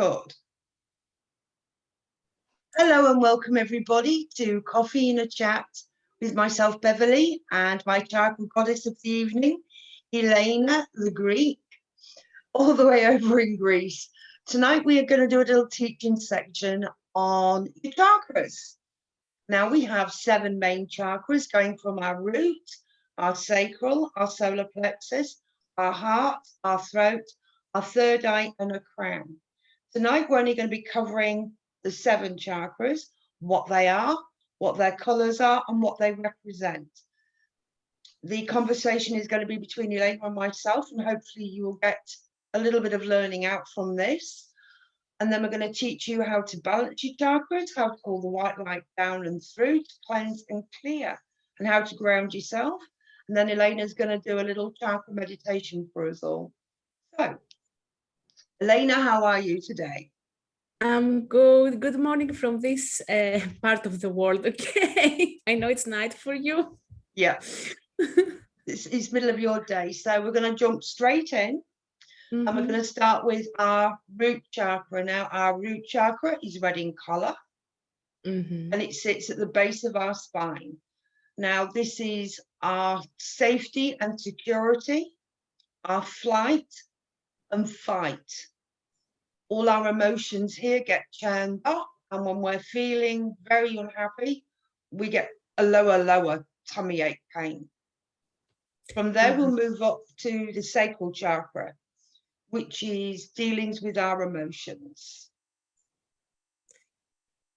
Record. Hello and welcome everybody to Coffee and a Chat with myself, Beverly, and my chakra goddess of the evening, Elena the Greek, all the way over in Greece. Tonight we are going to do a little teaching section on your chakras. Now we have 7 main chakras going from our root, our sacral, our solar plexus, our heart, our throat, our third eye and a crown. Tonight we're only going to be covering the 7 chakras, what they are, what their colors are and what they represent. The conversation is going to be between Elena and myself, and hopefully you will get a little bit of learning out from this. And then we're going to teach you how to balance your chakras, how to pull the white light down and through to cleanse and clear, and how to ground yourself. And then Elena's going to do a little chakra meditation for us all. So, Elena, how are you today? I'm good. Good morning from this part of the world. Okay, I know it's night for you. Yeah, this is middle of your day, so we're going to jump straight in. And we're going to start with our root chakra. Now, our root chakra is red in color, and it sits at the base of our spine. Now, this is our safety and security, our flight and fight. All our emotions here get churned up, and when we're feeling very unhappy, we get a lower tummy ache pain. From there, we'll move up to the sacral chakra, which is dealings with our emotions.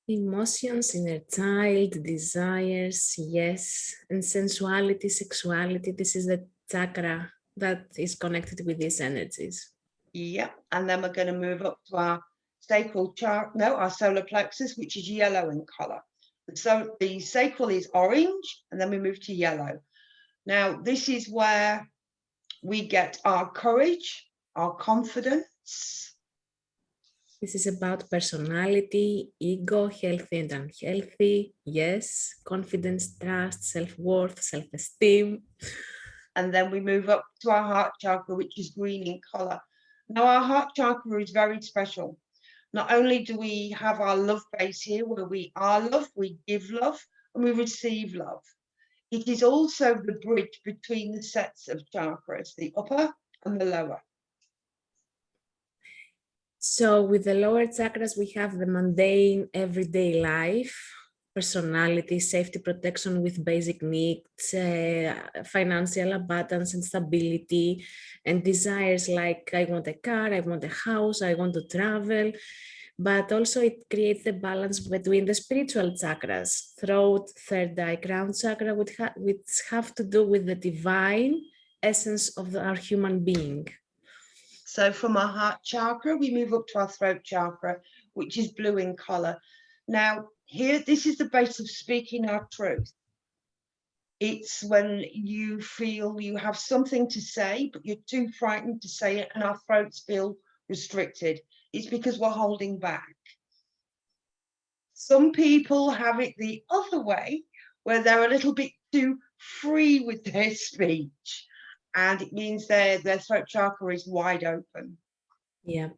Emotions, inner child, desires, yes, and sensuality, sexuality. This is the chakra that is connected with these energies. Yeah, and then we're going to move up to our sacral chakra, no, our solar plexus, which is yellow in color. So the sacral is orange, and then we move to yellow. Now, this is where we get our courage, our confidence. This is about personality, ego, healthy and unhealthy, yes, confidence, trust, self-worth, self-esteem. And then we move up to our heart chakra, which is green in color. Now, our heart chakra is very special. Not only do we have our love base here, where we are love, we give love, and we receive love. It is also the bridge between the sets of chakras, the upper and the lower. So with the lower chakras, we have the mundane everyday life, personality, safety, protection with basic needs, financial abundance and stability, and desires like I want a car, I want a house, I want to travel. But also it creates the balance between the spiritual chakras, throat, third eye, crown chakra, which have to do with the divine essence of our human being. So from our heart chakra, we move up to our throat chakra, which is blue in color. Now, here, this is the base of speaking our truth. It's when you feel you have something to say, but you're too frightened to say it, and our throats feel restricted. It's because we're holding back. Some people have it the other way, where they're a little bit too free with their speech, and it means their throat chakra is wide open. Yep.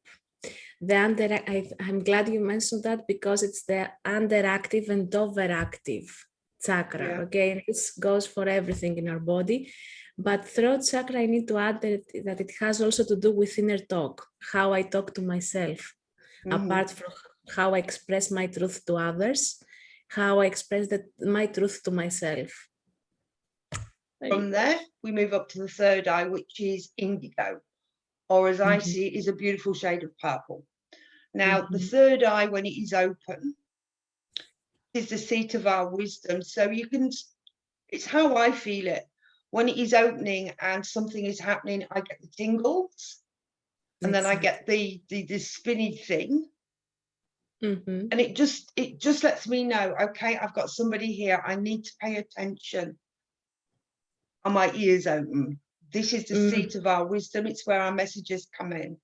I'm glad you mentioned that, because it's the underactive and overactive chakra. Yeah. Okay, this goes for everything in our body, but throat chakra, I need to add that it has also to do with inner talk, how I talk to myself, apart from how I express my truth to others, how I express my truth to myself. From there, we move up to the third eye, which is indigo, or as I see it, is a beautiful shade of purple. Now, the third eye, when it is open, is the seat of our wisdom. So you can, it's how I feel it. When it is opening and something is happening, I get the tingles, and then I get the spinny thing. And it just lets me know, okay, I've got somebody here. I need to pay attention. Are my ears open? This is the seat of our wisdom. It's where our messages come in.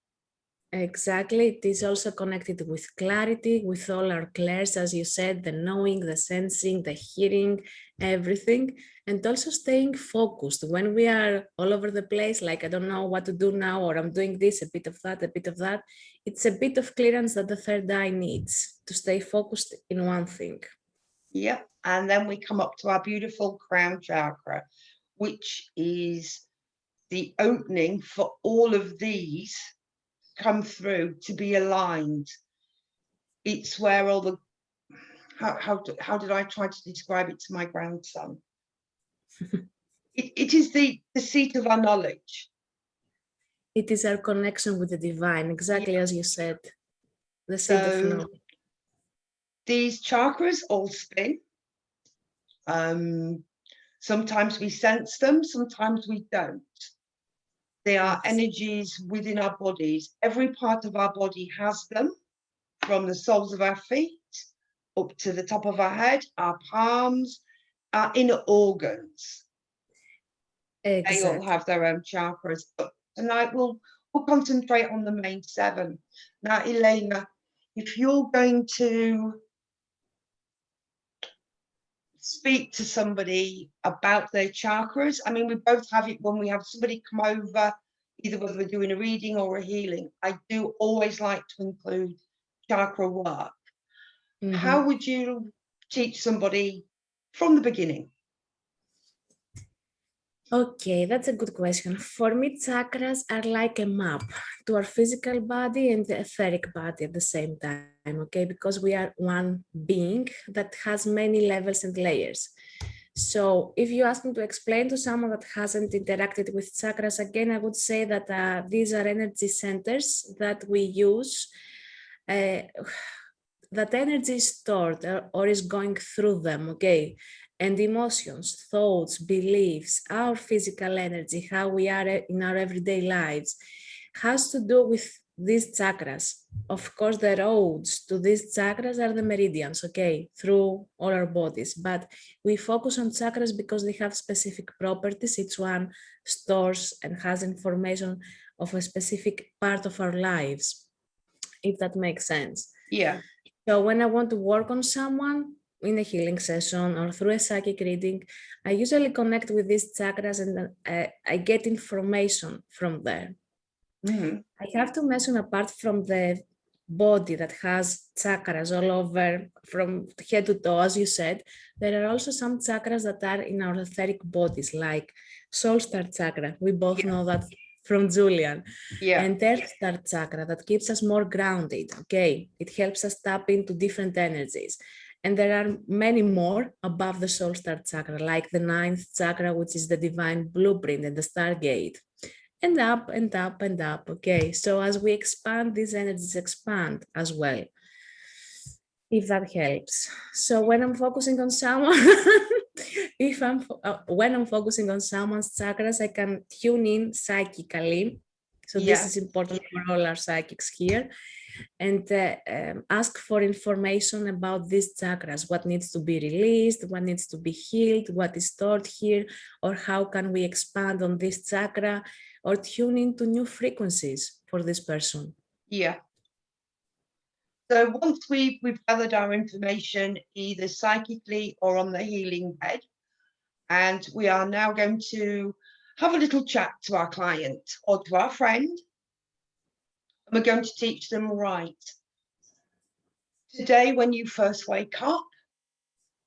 Exactly. It is also connected with clarity, with all our clairs, as you said, the knowing, the sensing, the hearing, everything, and also staying focused. When we are all over the place, like I don't know what to do now, or I'm doing this, a bit of that, a bit of that, it's a bit of clearance that the third eye needs to stay focused in one thing. Yep. And then we come up to our beautiful crown chakra, which is the opening for all of these come through to be aligned. It's where all the how did I try to describe it to my grandson? It is the seat of our knowledge. It is our connection with the divine, exactly as you said, the seat of knowledge. These chakras all spin. Sometimes we sense them, sometimes we don't. They are energies within our bodies. Every part of our body has them, from the soles of our feet up to the top of our head, our palms, our inner organs. Exactly. They all have their own chakras. But tonight we'll concentrate on the main 7. Now, Elena, if you're going to speak to somebody about their chakras, I mean, we both have it when we have somebody come over, either whether we're doing a reading or a healing. I do always like to include chakra work. Mm-hmm. How would you teach somebody from the beginning? Okay, that's a good question. For me, chakras are like a map to our physical body and the etheric body at the same time, okay? Because we are one being that has many levels and layers. So if you ask me to explain to someone that hasn't interacted with chakras, again, I would say that these are energy centers that we use, that energy is stored or is going through them, okay? And emotions, thoughts, beliefs, our physical energy, how we are in our everyday lives, has to do with these chakras. Of course, the roads to these chakras are the meridians, okay, through all our bodies. But we focus on chakras because they have specific properties. Each one stores and has information of a specific part of our lives, if that makes sense. Yeah. So when I want to work on someone in a healing session or through a psychic reading, I usually connect with these chakras and I get information from there. Mm-hmm. I have to mention, apart from the body that has chakras all over from head to toe, as you said, there are also some chakras that are in our etheric bodies, like soul star chakra. We both know that from Julian. Yeah. And Earth Star Chakra, that keeps us more grounded, okay? It helps us tap into different energies. And there are many more above the Soul Star Chakra, like the 9th chakra, which is the divine blueprint and the stargate. And up and up and up, okay? So as we expand, these energies expand as well, if that helps. So when I'm focusing on someone, when I'm focusing on someone's chakras, I can tune in psychically. So this is important for all our psychics here, and ask for information about these chakras, what needs to be released, what needs to be healed, what is stored here, or how can we expand on this chakra, or tune into new frequencies for this person. Yeah. So once we've gathered our information, either psychically or on the healing bed, and we are now going to have a little chat to our client or to our friend, and we're going to teach them, right, today when you first wake up,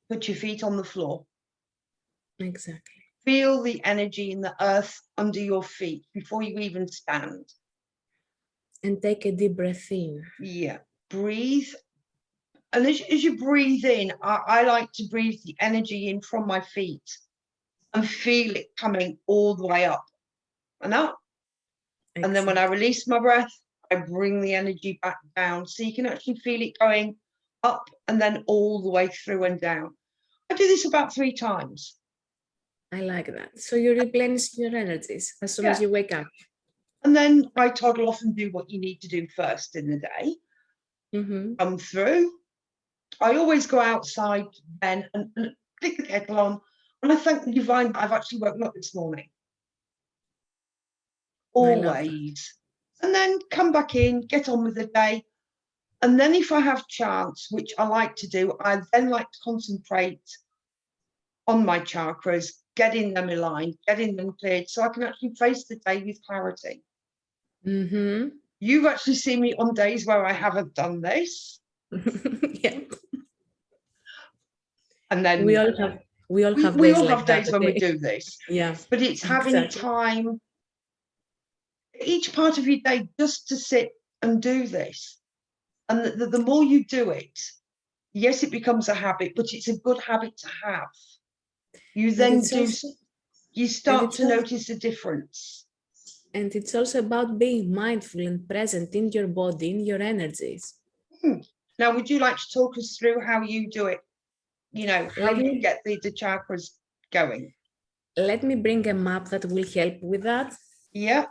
put your feet on the floor. Exactly. Feel the energy in the earth under your feet before you even stand. And take a deep breath in. Yeah, breathe. And as you breathe in, I like to breathe the energy in from my feet and feel it coming all the way up and up. Exactly. And then when I release my breath, I bring the energy back down. So you can actually feel it going up and then all the way through and down. I do this about 3 times. I like that. So you replenish your energies as soon as you wake up. And then I toddle off and do what you need to do first in the day. Mm-hmm. Come through. I always go outside then and click the kettle on, and I thank the divine that I've actually woken up this morning. Always. and then come back in, get on with the day. And then if I have chance, which I like to do, I then like to concentrate on my chakras, getting them aligned, getting them cleared, so I can actually face the day with clarity. Mm-hmm. You've actually seen me on days where I haven't done this. Yeah. And then we all have days when okay? we do this. Yeah. But it's having Exactly. time each part of your day just to sit and do this. And the more you do it, yes, it becomes a habit, but it's a good habit to have. You then you start to notice the difference. And it's also about being mindful and present in your body, in your energies. Now, would you like to talk us through how you do it? You know, how you get the chakras going? Let me bring a map that will help with that. Yeah.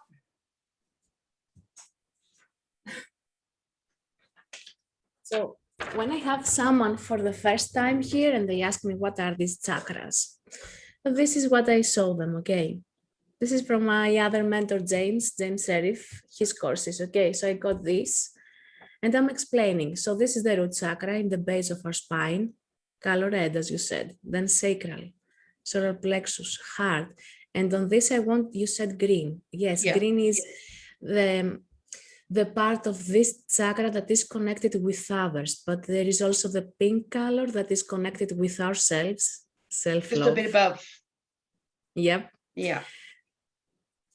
So when I have someone for the first time here and they ask me what are these chakras, this is what I show them, okay? This is from my other mentor, James Sheriff, his courses, okay? So I got this and I'm explaining. So this is the root chakra in the base of our spine, color red, as you said, then sacral, solar plexus, heart. And on this, you said green. Yes, yeah. Green is the part of this chakra that is connected with others, but there is also the pink color that is connected with ourselves, self-love. Just a bit above. Yep. Yeah.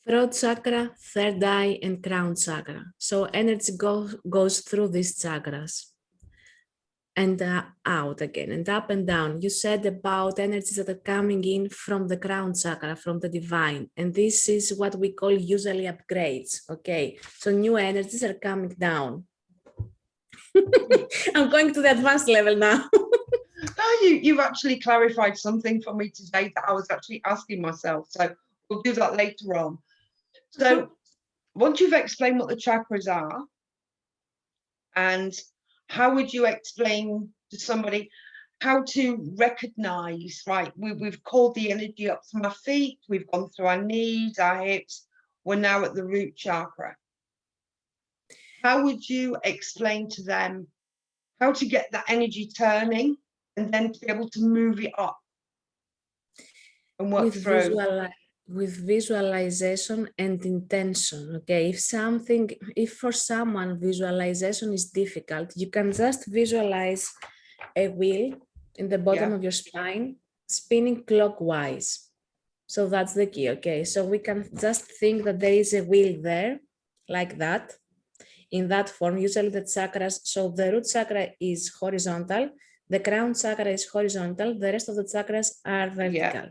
Throat chakra, third eye, and crown chakra. So energy goes through these chakras and out again and up and down. You said about energies that are coming in from the crown chakra, from the divine. And this is what we call usually upgrades, okay? So new energies are coming down. I'm going to the advanced level now. You've actually clarified something for me today that I was actually asking myself. So we'll do that later on. So once you've explained what the chakras are, and how would you explain to somebody how to recognize, right? We've called the energy up from our feet, we've gone through our knees, our hips, we're now at the root chakra. How would you explain to them how to get that energy turning and then to be able to move it up and work through? With visualization and intention, okay? If for someone visualization is difficult, you can just visualize a wheel in the bottom of your spine spinning clockwise. So that's the key, okay? So we can just think that there is a wheel there, like that, in that form. Usually the chakras, so the root chakra is horizontal, the crown chakra is horizontal, the rest of the chakras are vertical. Yeah.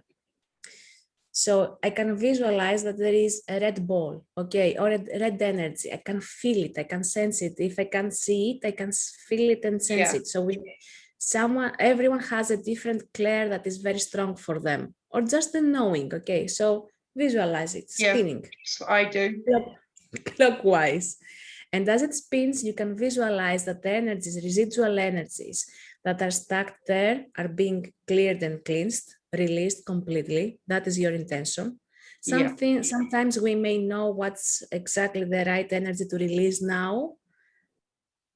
So I can visualize that there is a red ball, okay, or a red energy. I can feel it, I can sense it. If I can't see it, I can feel it and sense it. So everyone has a different clair that is very strong for them, or just the knowing, okay? So visualize it, spinning. Yeah, I do. Clockwise. And as it spins, you can visualize that the energies, residual energies that are stuck there are being cleared and cleansed, released completely. That is your intention. Sometimes we may know what's exactly the right energy to release now.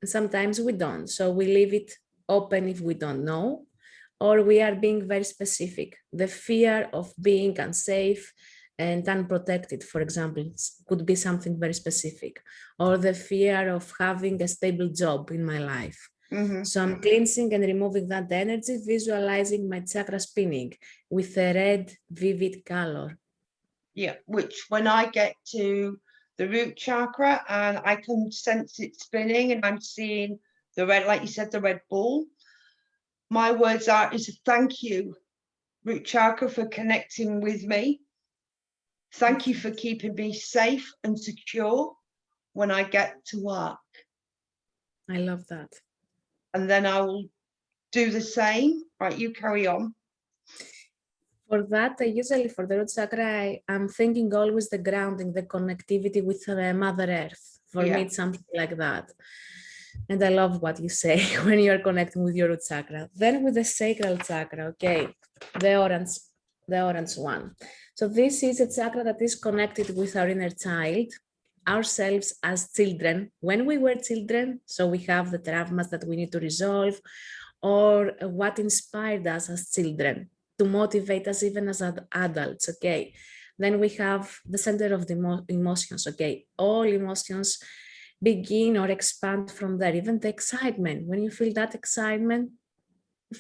Sometimes we don't. So we leave it open if we don't know, or we are being very specific. The fear of being unsafe and unprotected, for example, could be something very specific, or the fear of having a stable job in my life. Mm-hmm. So I'm cleansing and removing that energy, visualizing my chakra spinning with a red, vivid color. Yeah, which when I get to the root chakra and I can sense it spinning and I'm seeing the red, like you said, the red ball, my words is a thank you, root chakra, for connecting with me. Thank you for keeping me safe and secure when I get to work. I love that. And then I will do the same. Right, you carry on. For that, usually for the root chakra, I'm thinking always the grounding, the connectivity with Mother Earth. For me, it's something like that. And I love what you say when you're connecting with your root chakra. Then with the sacral chakra, okay, the orange one. So this is a chakra that is connected with our inner child. ourselves as children when we were children. So we have the traumas that we need to resolve, or what inspired us as children to motivate us even as adults. Okay. Then we have the center of the emotions. Okay. All emotions begin or expand from there, even the excitement. When you feel that excitement,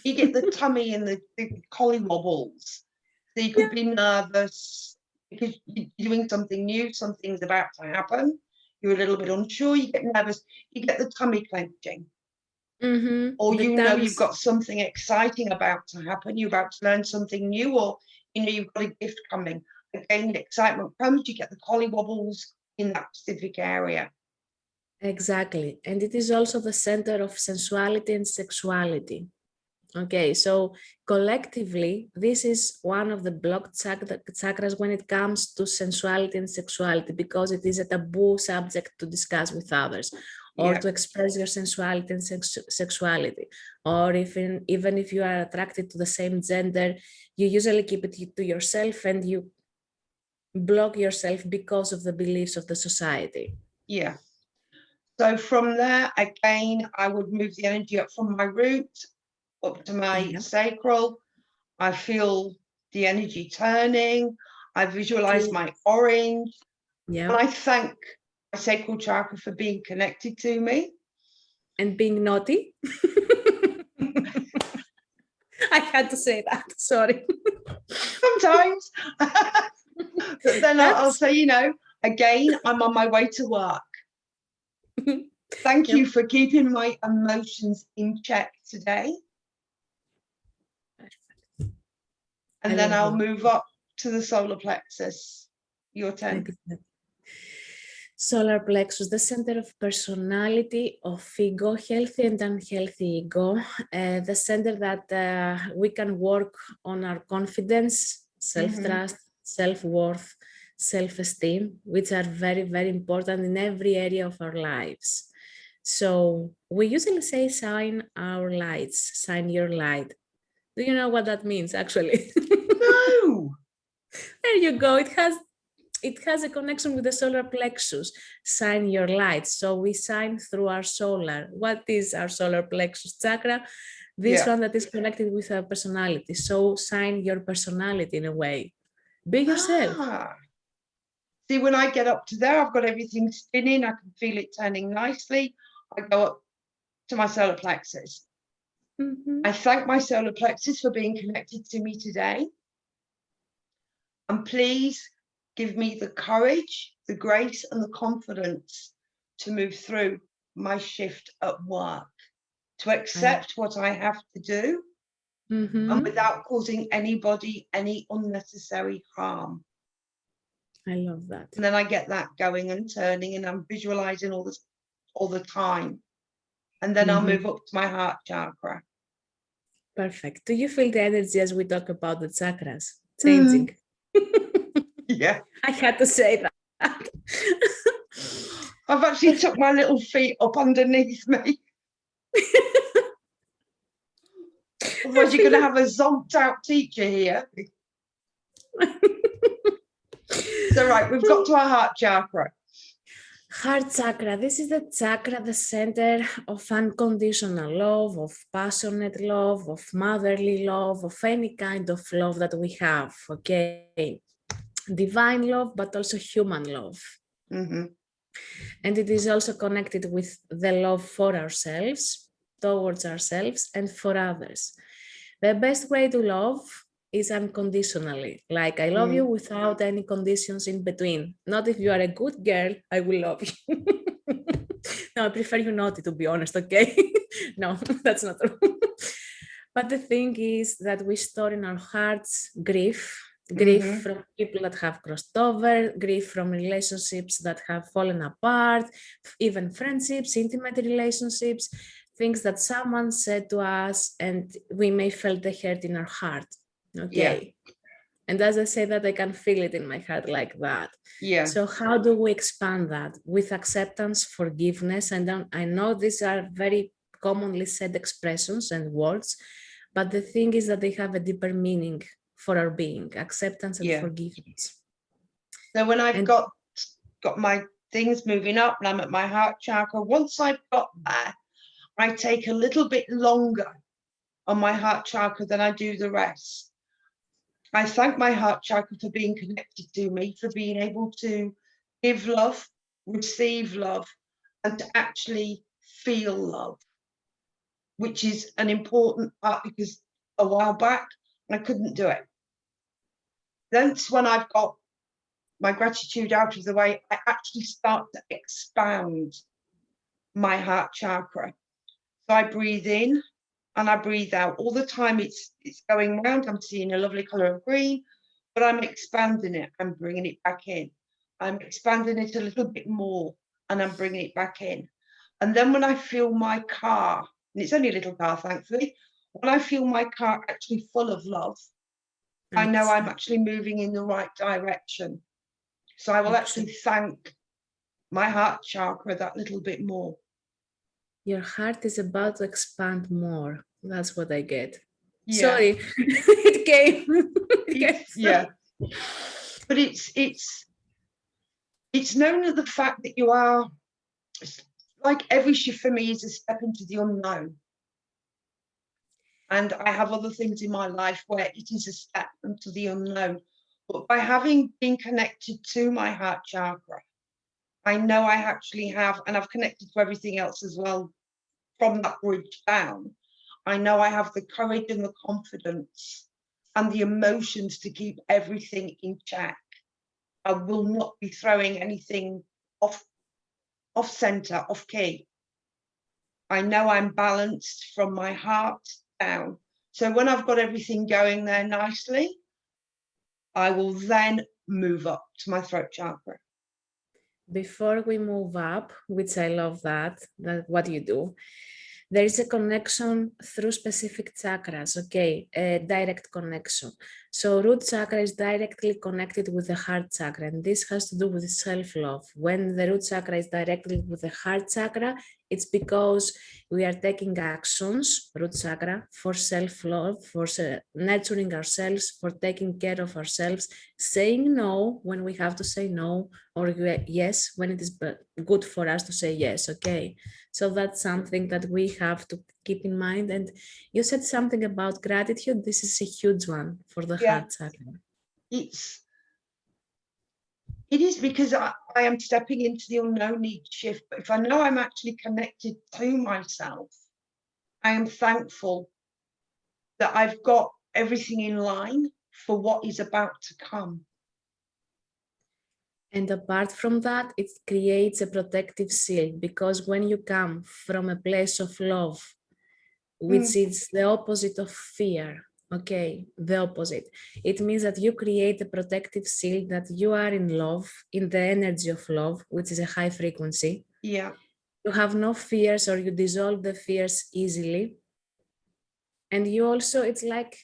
you get the tummy and the collywobbles. So you could be nervous because you're doing something new, something's about to happen. You're a little bit unsure, you get nervous, you get the tummy clenching. Or the you know tongues, you've got something exciting about to happen, you're about to learn something new, or you know you've got a gift coming. Again, the excitement comes, you get the collywobbles in that specific area. exactly. And it is also the center of sensuality and sexuality. Okay, so collectively, this is one of the blocked chakras when it comes to sensuality and sexuality, because it is a taboo subject to discuss with others, or to express your sensuality and sexuality. Or even if you are attracted to the same gender, you usually keep it to yourself and you block yourself because of the beliefs of the society. Yeah. So from there, again, I would move the energy up from my root up to my sacral. I feel the energy turning. I visualize my orange. Yeah. And I thank my sacral chakra for being connected to me. And being naughty. I had to say that, sorry. Sometimes. But then I'll say, you know, again, I'm on my way to work. Thank you for keeping my emotions in check today. And then I'll move up to the solar plexus. Your turn. Solar plexus, the center of personality, of ego, healthy and unhealthy ego, the center that we can work on our confidence, self-trust, self-worth, self-esteem, which are very, very important in every area of our lives. So we usually say shine our lights, shine your light. Do you know what that means, actually? No. There you go. It has a connection with the solar plexus. Shine your light. So we shine through our solar. What is our solar plexus chakra? This one that is connected with our personality. So shine your personality in a way. Be yourself. See, when I get up to there, I've got everything spinning. I can feel it turning nicely. I go up to my solar plexus. I thank my solar plexus for being connected to me today. And please give me the courage, the grace, and the confidence to move through my shift at work, to accept what I have to do, and without causing anybody any unnecessary harm. I love that. And then I get that going and turning, and I'm visualizing all this all the time. And then I'll move up to my heart chakra. Perfect. Do you feel the energy as we talk about the chakras changing? Yeah. I had to say that. I've actually took my little feet up underneath me. Otherwise, you're going to have a zonked out teacher here. So, right, we've got to our heart chakra. Heart chakra, this is the chakra, the center of unconditional love, of passionate love, of motherly love, of any kind of love that we have, okay? Divine love, but also human love. And it is also connected with the love for ourselves, towards ourselves, and for others. The best way to love is unconditionally. Like, I love you without any conditions in between. Not if you are a good girl, I will love you. No, I prefer you naughty, to be honest, okay? No, that's not true. But the thing is that we store in our hearts grief from people that have crossed over, grief from relationships that have fallen apart, even friendships, intimate relationships, things that someone said to us, and we may feel the hurt in our heart. Okay. Yeah. And as I say that, I can feel it in my heart like that. Yeah. So how do we expand that? With acceptance, forgiveness, and I know these are very commonly said expressions and words, but the thing is that they have a deeper meaning for our being, acceptance and forgiveness. So when I've got my things moving up, and I'm at my heart chakra. Once I've got there, I take a little bit longer on my heart chakra than I do the rest. I thank my heart chakra for being connected to me, for being able to give love, receive love, and to actually feel love, which is an important part, because a while back I couldn't do it. That's when I've got my gratitude out of the way, I actually start to expand my heart chakra. So I breathe in and I breathe out. All the time it's going round. I'm seeing a lovely colour of green, but I'm expanding it and bringing it back in. I'm expanding it a little bit more and I'm bringing it back in. And then when I feel my car, and it's only a little car, thankfully, when I feel my car actually full of love, I know I'm actually moving in the right direction. So I will actually thank my heart chakra that little bit more. Your heart is about to expand more. That's what I get. Yeah. Sorry, it came. Yeah. But it's knowing the fact that you are, like every shift for me is a step into the unknown. And I have other things in my life where it is a step into the unknown. But by having been connected to my heart chakra, I know I actually have, and I've connected to everything else as well from that bridge down. I know I have the courage and the confidence and the emotions to keep everything in check. I will not be throwing anything off center, off key. I know I'm balanced from my heart down. So when I've got everything going there nicely, I will then move up to my throat chakra. Before we move up, which I love that what you do, there is a connection through specific chakras, okay, a direct connection. So root chakra is directly connected with the heart chakra, and this has to do with self-love. When the root chakra is directly with the heart chakra, it's because we are taking actions, root chakra, for self-love, for nurturing ourselves, for taking care of ourselves, saying no when we have to say no, or yes when it is good for us to say yes, okay? So that's something that we have to keep in mind. And you said something about gratitude. This is a huge one for the heart chakra. It is because I am stepping into the unknown each shift. But if I know I'm actually connected to myself, I am thankful that I've got everything in line for what is about to come. And apart from that, it creates a protective shield, because when you come from a place of love, which is the opposite of fear, okay, the opposite, it means that you create a protective shield, that you are in love, in the energy of love, which is a high frequency. Yeah. You have no fears, or you dissolve the fears easily. And you also, it's like,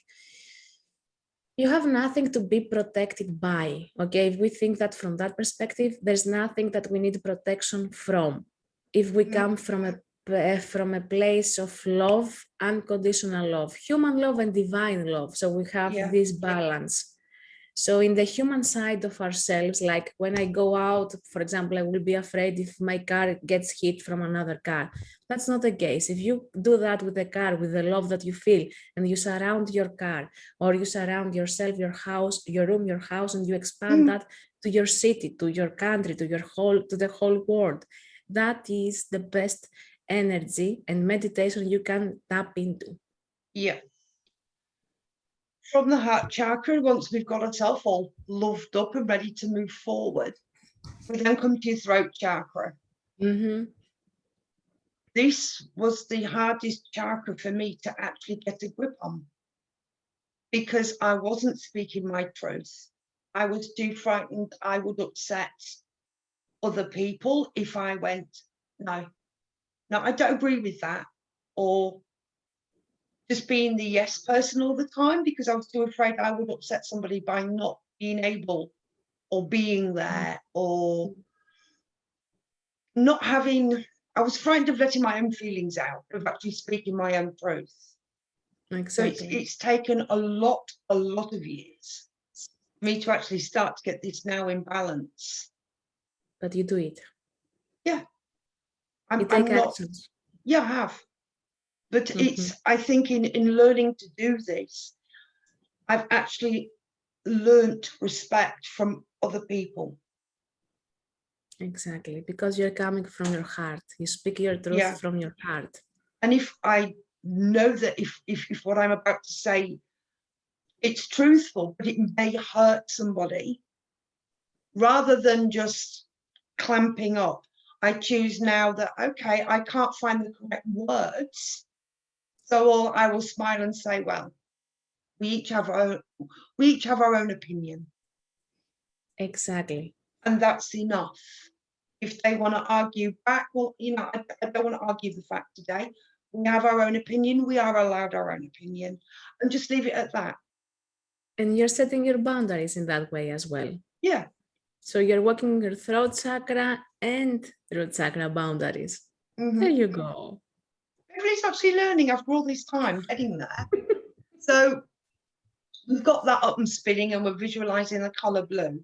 you have nothing to be protected by, okay? If we think that from that perspective, there's nothing that we need protection from. If we come from a place of love, unconditional love, human love and divine love. So we have this balance. So in the human side of ourselves, like when I go out, for example, I will be afraid if my car gets hit from another car. That's not the case. If you do that with the car, with the love that you feel, and you surround your car, or you surround yourself, your house, your room, your house, and you expand that to your city, to your country, to the whole world, that is the best energy and meditation you can tap into. Yeah. From the heart chakra, once we've got ourselves all loved up and ready to move forward, we then come to your throat chakra. This was the hardest chakra for me to actually get a grip on, because I wasn't speaking my truth. I was too frightened I would upset other people if I went, no, I don't agree with that, or just being the yes person all the time, because I was too afraid I would upset somebody by not being able, or being there, or not having, I was frightened of letting my own feelings out, of actually speaking my own truth. Exactly. So it's taken a lot of years for me to actually start to get this now in balance. But you do it. Yeah. You I'm take not, actions. yeah, I have. But Mhm. it's, I think in learning to do this, I've actually learnt respect from other people. Exactly, because you're coming from your heart. You speak your truth Yeah. from your heart. And if I know that if what I'm about to say, it's truthful, but it may hurt somebody, rather than just clamping up, I choose now that, okay, I can't find the correct words. So I will smile and say, well, we each have our own opinion. Exactly. And that's enough. If they want to argue back, well, I don't want to argue the fact today. We have our own opinion. We are allowed our own opinion, and just leave it at that. And you're setting your boundaries in that way as well. Yeah. So you're working your throat chakra and root chakra boundaries. Mm-hmm. There you go. Everybody's actually learning after all this time, getting there. So we've got that up and spinning, and we're visualizing the color blue.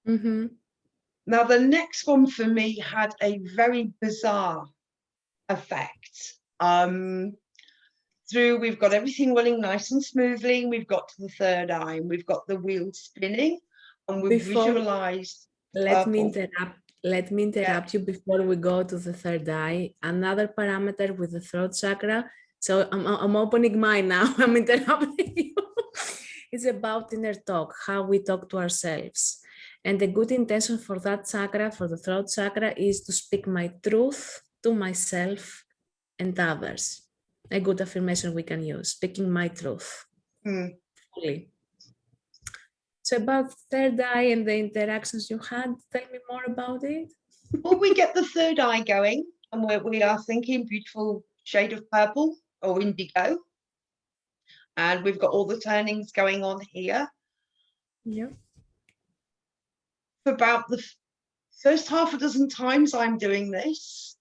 Mm-hmm. Now, the next one for me had a very bizarre effect. We've got everything running nice and smoothly. We've got to the third eye, and we've got the wheel spinning, and we've visualized Let me purple. interrupt you before we go to the third eye. Another parameter with the throat chakra. So I'm opening mine now. I'm interrupting you. It's about inner talk, how we talk to ourselves. And the good intention for that chakra, for the throat chakra, is to speak my truth to myself and others. A good affirmation we can use, speaking my truth fully. So about third eye and the interactions you had, tell me more about it. Well, we get the third eye going, and we are thinking beautiful shade of purple or indigo. And we've got all the turnings going on here. Yeah. For about the first half a dozen times I'm doing this,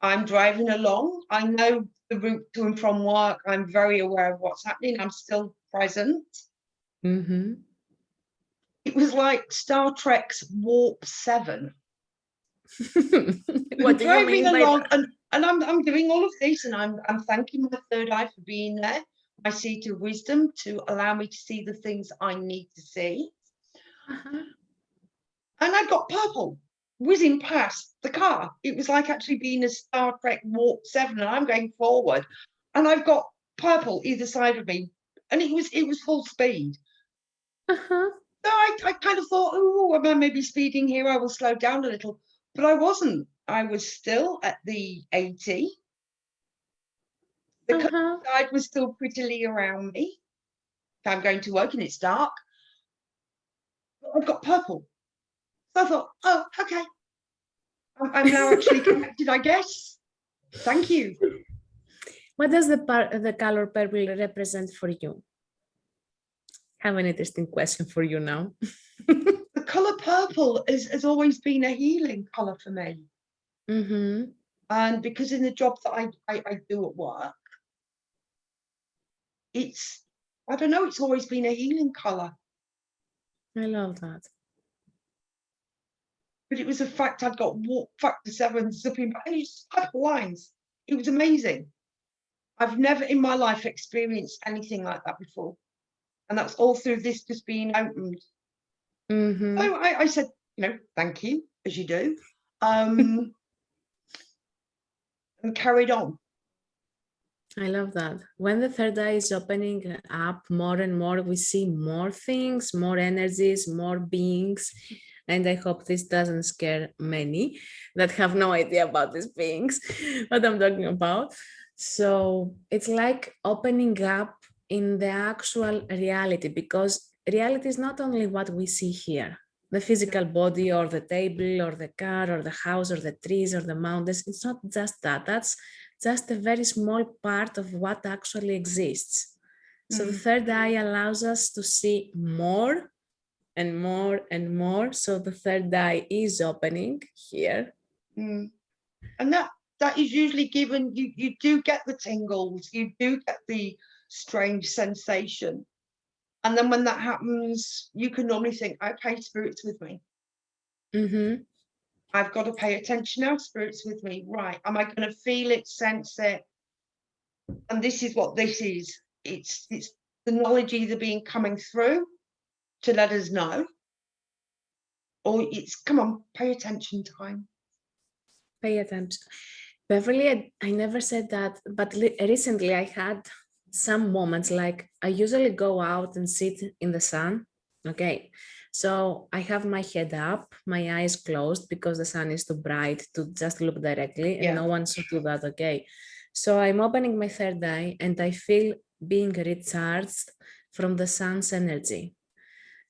I'm driving along. I know the route to and from work. I'm very aware of what's happening. I'm still present. Mm-hmm. It was like Star Trek's Warp 7. What do you mean by along, that? and I'm doing all of this, and I'm thanking my third eye for being there, my seat of wisdom to allow me to see the things I need to see. Uh-huh. And I got purple whizzing past the car. It was like actually being a Star Trek Warp 7, and I'm going forward, and I've got purple either side of me, and it was full speed. Uh-huh. So I kind of thought, oh, am I maybe speeding here? I will slow down a little, but I wasn't. I was still at the 80. The countryside was still prettily around me. I'm going to work and it's dark. But I've got purple. So I thought, oh, okay. I'm now actually connected, I guess. Thank you. What does the color purple represent for you? I have an interesting question for you now. The colour purple has always been a healing colour for me. Mm-hmm. And because in the job that I do at work, I don't know, it's always been a healing colour. I love that. But it was a fact I'd got Warp Factor 7 zipping back, and it's purple lines. It was amazing. I've never in my life experienced anything like that before. And that's all through this just being opened. Mm-hmm. So I said, thank you, as you do. And carried on. I love that. When the third eye is opening up more and more, we see more things, more energies, more beings. And I hope this doesn't scare many that have no idea about these beings, what I'm talking about. So it's like opening up in the actual reality, because reality is not only what we see here, the physical body or the table or the car or the house or the trees or the mountains. It's not just that. That's just a very small part of what actually exists. So the third eye allows us to see more and more and more. So the third eye is opening here. And that is usually given, you do get the tingles, you do get the strange sensation. And then when that happens, you can normally think, okay, spirit's with me. Mm-hmm. I've got to pay attention now. Spirit's with me. Right. Am I going to feel it, sense it? And this is what this is. It's the knowledge either being coming through to let us know, or it's, come on, pay attention time. Pay attention. Beverly, I never said that, but recently I had some moments, like I usually go out and sit in the sun. Okay, so I have my head up, my eyes closed because the sun is too bright to just look directly, and no one should do that. Okay, so I'm opening my third eye and I feel being recharged from the sun's energy.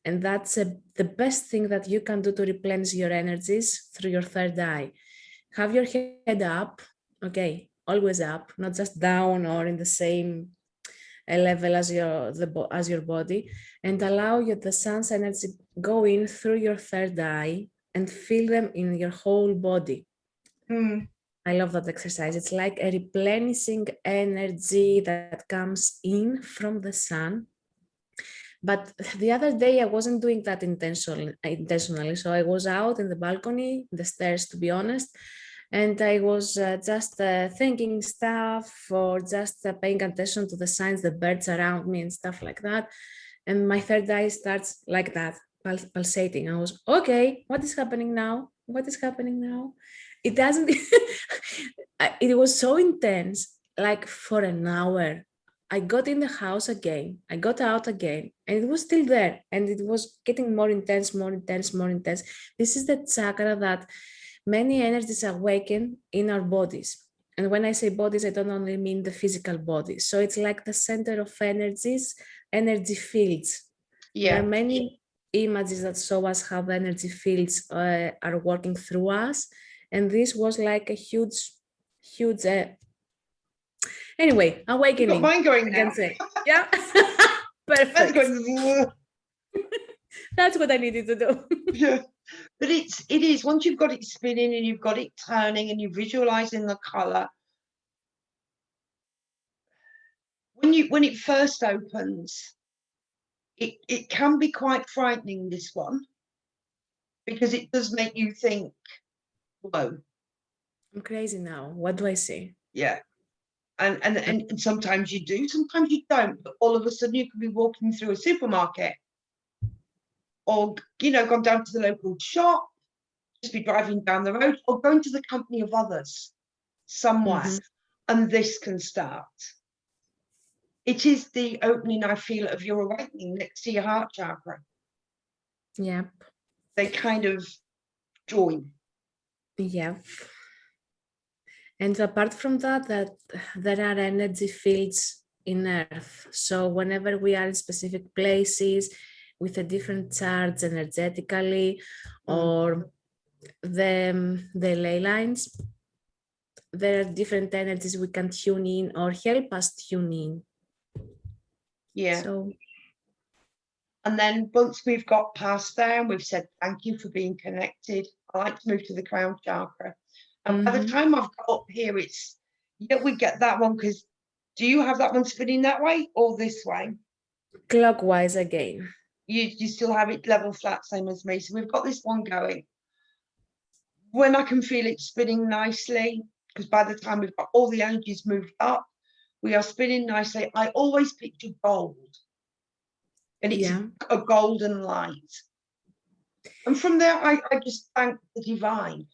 And that's the best thing that you can do to replenish your energies through your third eye. Have your head up, okay, always up, not just down or in the same level as your body, and allow the sun's energy go in through your third eye and feel them in your whole body. I love that exercise. It's like a replenishing energy that comes in from the sun. But the other day I wasn't doing that intentionally. So I was out in the balcony, the stairs, to be honest, and I was just thinking stuff, or just paying attention to the signs, the birds around me and stuff like that. And my third eye starts like that, pulsating. I was, okay, what is happening now? What is happening now? It doesn't, it was so intense, like for an hour. I got in the house again, I got out again, and it was still there. And it was getting more intense, more intense, more intense. This is the chakra that many energies awaken in our bodies. And when I say bodies, I don't only mean the physical body. So it's like the center of energies, energy fields. Yeah. There are many images that show us how the energy fields are working through us. And this was like a huge, anyway, awakening. You've got mine going I now. can say. Yeah. Perfect. That's what I needed to do. Yeah. But it is, once you've got it spinning and you've got it turning and you're visualizing the color, when it first opens, it can be quite frightening, this one, because it does make you think, whoa, I'm crazy now. What do I see? Yeah. And sometimes you do, sometimes you don't, but all of a sudden you can be walking through a supermarket, or gone down to the local shop, just be driving down the road, or going to the company of others somewhere, and this can start. It is the opening, I feel, of your awakening next to your heart chakra. Yeah. They kind of join. Yeah. And apart from that, there are energy fields in Earth. So whenever we are in specific places with a different charge energetically, or the ley lines, there are different energies we can tune in or help us tune in. Yeah. So, and then once we've got past there and we've said thank you for being connected, I like to move to the crown chakra. And by the time I've got up here, it's, we get that one, because do you have that one spinning that way or this way? Clockwise again. You still have it level flat, same as me. So we've got this one going. When I can feel it spinning nicely, because by the time we've got all the energies moved up, we are spinning nicely. I always picture gold. And it's a golden light. And from there, I just thank the divine.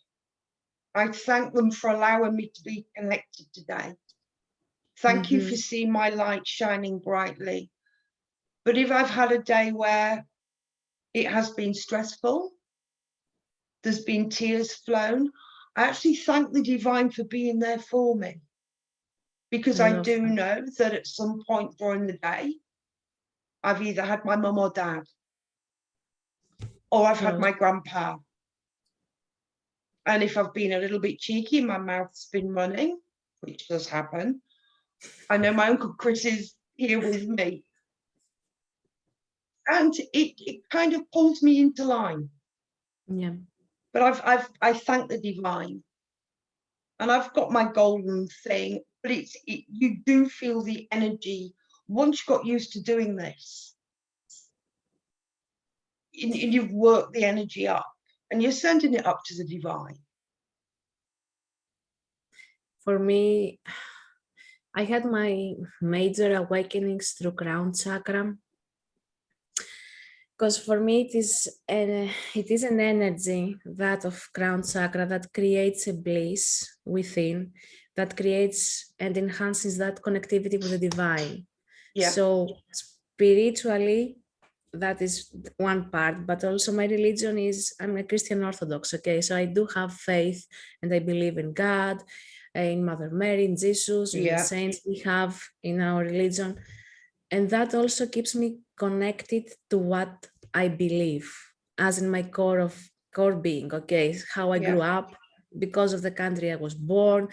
I thank them for allowing me to be connected today. Thank you for seeing my light shining brightly. But if I've had a day where it has been stressful, there's been tears flown, I actually thank the divine for being there for me. Because I do know that at some point during the day, I've either had my mum or dad, or I've had my grandpa. And if I've been a little bit cheeky, my mouth's been running, which does happen. I know my Uncle Chris is here with me. And it kind of pulls me into line. Yeah. But I thank the divine. And I've got my golden thing, but you do feel the energy once you got used to doing this. And you've worked the energy up, and you're sending it up to the divine. For me, I had my major awakenings through crown chakra, because for me it is an energy, that of crown chakra, that creates a bliss within, that creates and enhances that connectivity with the divine. Yeah. So spiritually, that is one part, but also my religion is, I'm a Christian Orthodox, okay? So I do have faith and I believe in God, in Mother Mary, in Jesus, in the saints we have in our religion. And that also keeps me connected to what I believe, as in my core being, okay? How I grew up, because of the country I was born,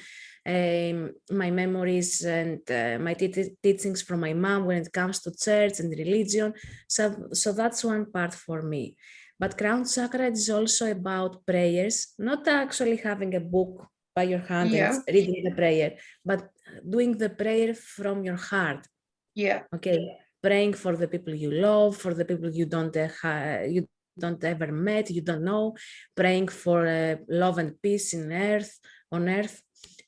my memories and my teachings from my mom when it comes to church and religion. So that's one part for me. But crown chakra is also about prayers, not actually having a book by your hand and reading the prayer, but doing the prayer from your heart. Yeah. Okay. Praying for the people you love, for the people you don't ever met, you don't know, praying for love and peace on earth,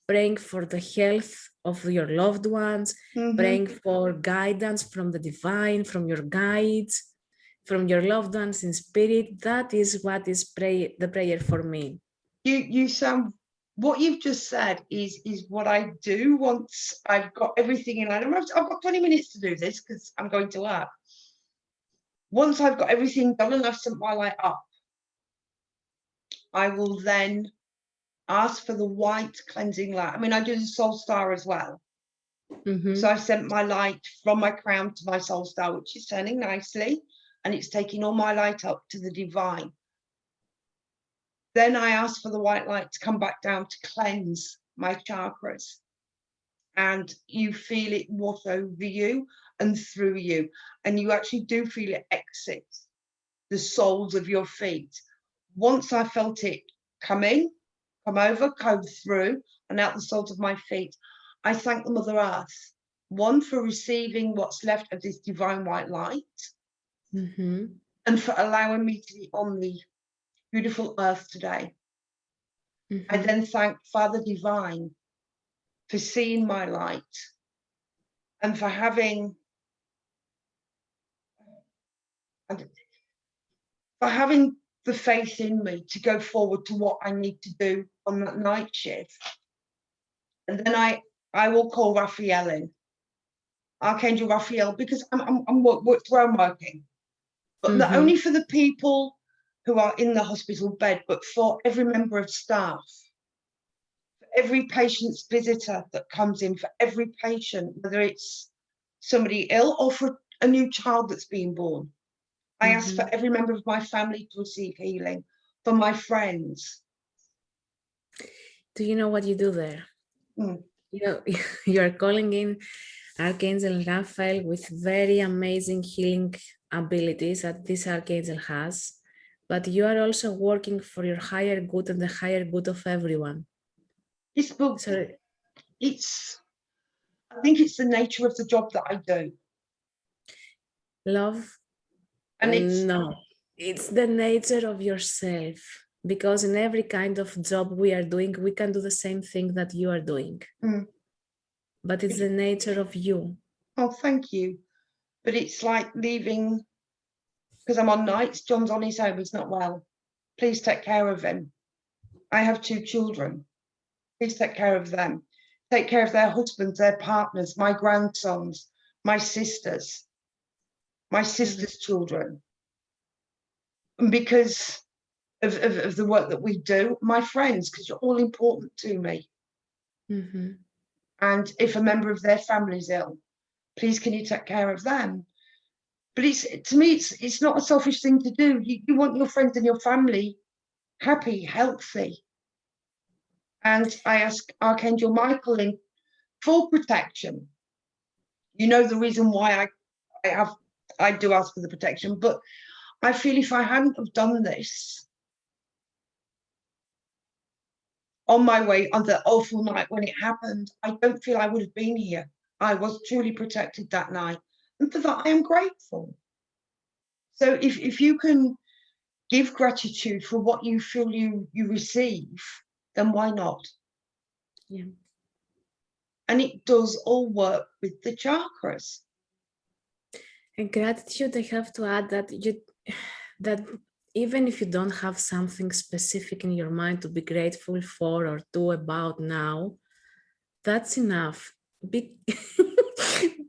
praying for the health of your loved ones, praying for guidance from the divine, from your guides, from your loved ones in spirit. That is what is the prayer for me. You sound, what you've just said is what I do once I've got everything in line. I've got 20 minutes to do this because I'm going to work. Once I've got everything done and I've sent my light up, I will then ask for the white cleansing light. I mean, I do the soul star as well. So I've sent my light from my crown to my soul star, which is turning nicely, and it's taking all my light up to the divine. Then I ask for the white light to come back down to cleanse my chakras. And you feel it wash over you and through you. And you actually do feel it exit the soles of your feet. Once I felt it come in, come over, go through, and out the soles of my feet, I thank the Mother Earth, one, for receiving what's left of this divine white light, and for allowing me to be on the beautiful earth today. I then thank Father Divine for seeing my light and for having the faith in me to go forward to what I need to do on that night shift. And then I will call Raphael in, Archangel Raphael, because I'm working, but not only for the people who are in the hospital bed, but for every member of staff, for every patient's visitor that comes in, for every patient, whether it's somebody ill or for a new child that's being born. I ask for every member of my family to receive healing, for my friends. Do you know what you do there? You're calling in Archangel Raphael with very amazing healing abilities that this Archangel has, but you are also working for your higher good and the higher good of everyone. I think it's the nature of the job that I do. Love? And it's the nature of yourself, because in every kind of job we are doing, we can do the same thing that you are doing. But it's the nature of you. Oh, thank you. But it's like leaving, because I'm on nights, John's on his own, he's not well. Please take care of him. I have 2 children. Please take care of them. Take care of their husbands, their partners, my grandsons, my sister's children. And because of the work that we do, my friends, because you're all important to me. And if a member of their family is ill, please can you take care of them? But to me, it's not a selfish thing to do. You want your friends and your family happy, healthy. And I ask Archangel Michael in full protection. You know the reason why I do ask for the protection, but I feel if I hadn't have done this on my way on the awful night when it happened, I don't feel I would have been here. I was truly protected that night. And for that, I am grateful. So if you can give gratitude for what you feel you receive, then why not? Yeah. And it does all work with the chakras. And gratitude, I have to add that even if you don't have something specific in your mind to be grateful for or do about now, that's enough. Be,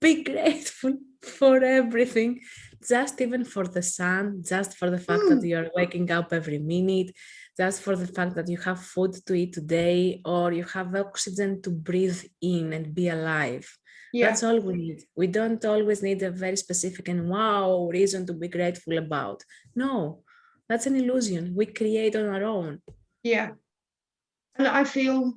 be grateful for everything, just even for the sun, just for the fact that you are waking up every minute, just for the fact that you have food to eat today, or you have oxygen to breathe in and be alive. Yeah. That's all we need. We don't always need a very specific and wow reason to be grateful about. No, that's an illusion we create on our own. Yeah. And I feel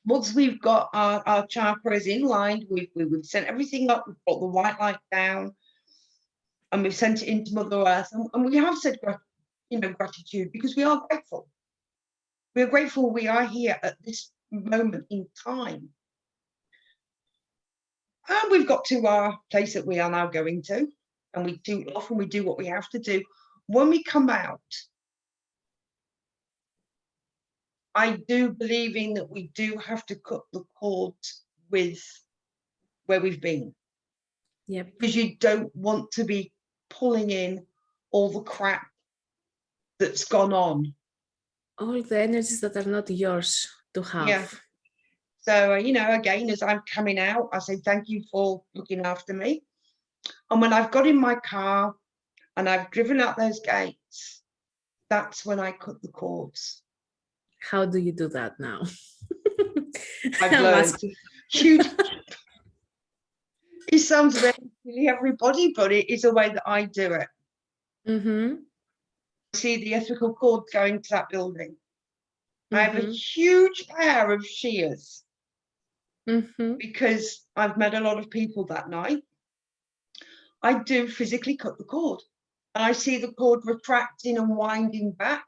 once we've got our chakras in line, we've sent everything up, we've brought the white light down, and we've sent it into Mother Earth. And we have said, gratitude, because we are grateful. We're grateful we are here at this moment in time. And we've got to our place that we are now going to, and we do often we do what we have to do. When we come out, I do believe in that we do have to cut the cords with where we've been. Yep. Because you don't want to be pulling in all the crap that's gone on. All the energies that are not yours to have. Yeah. So, again, as I'm coming out, I say, thank you for looking after me. And when I've got in my car and I've driven out those gates, that's when I cut the cords. How do you do that now? I've learned huge. It sounds very silly, everybody, but it is a way that I do it. Mm-hmm. See the ethical cord going to that building. I have a huge pair of shears because I've met a lot of people that night. I do physically cut the cord. And I see the cord retracting and winding back.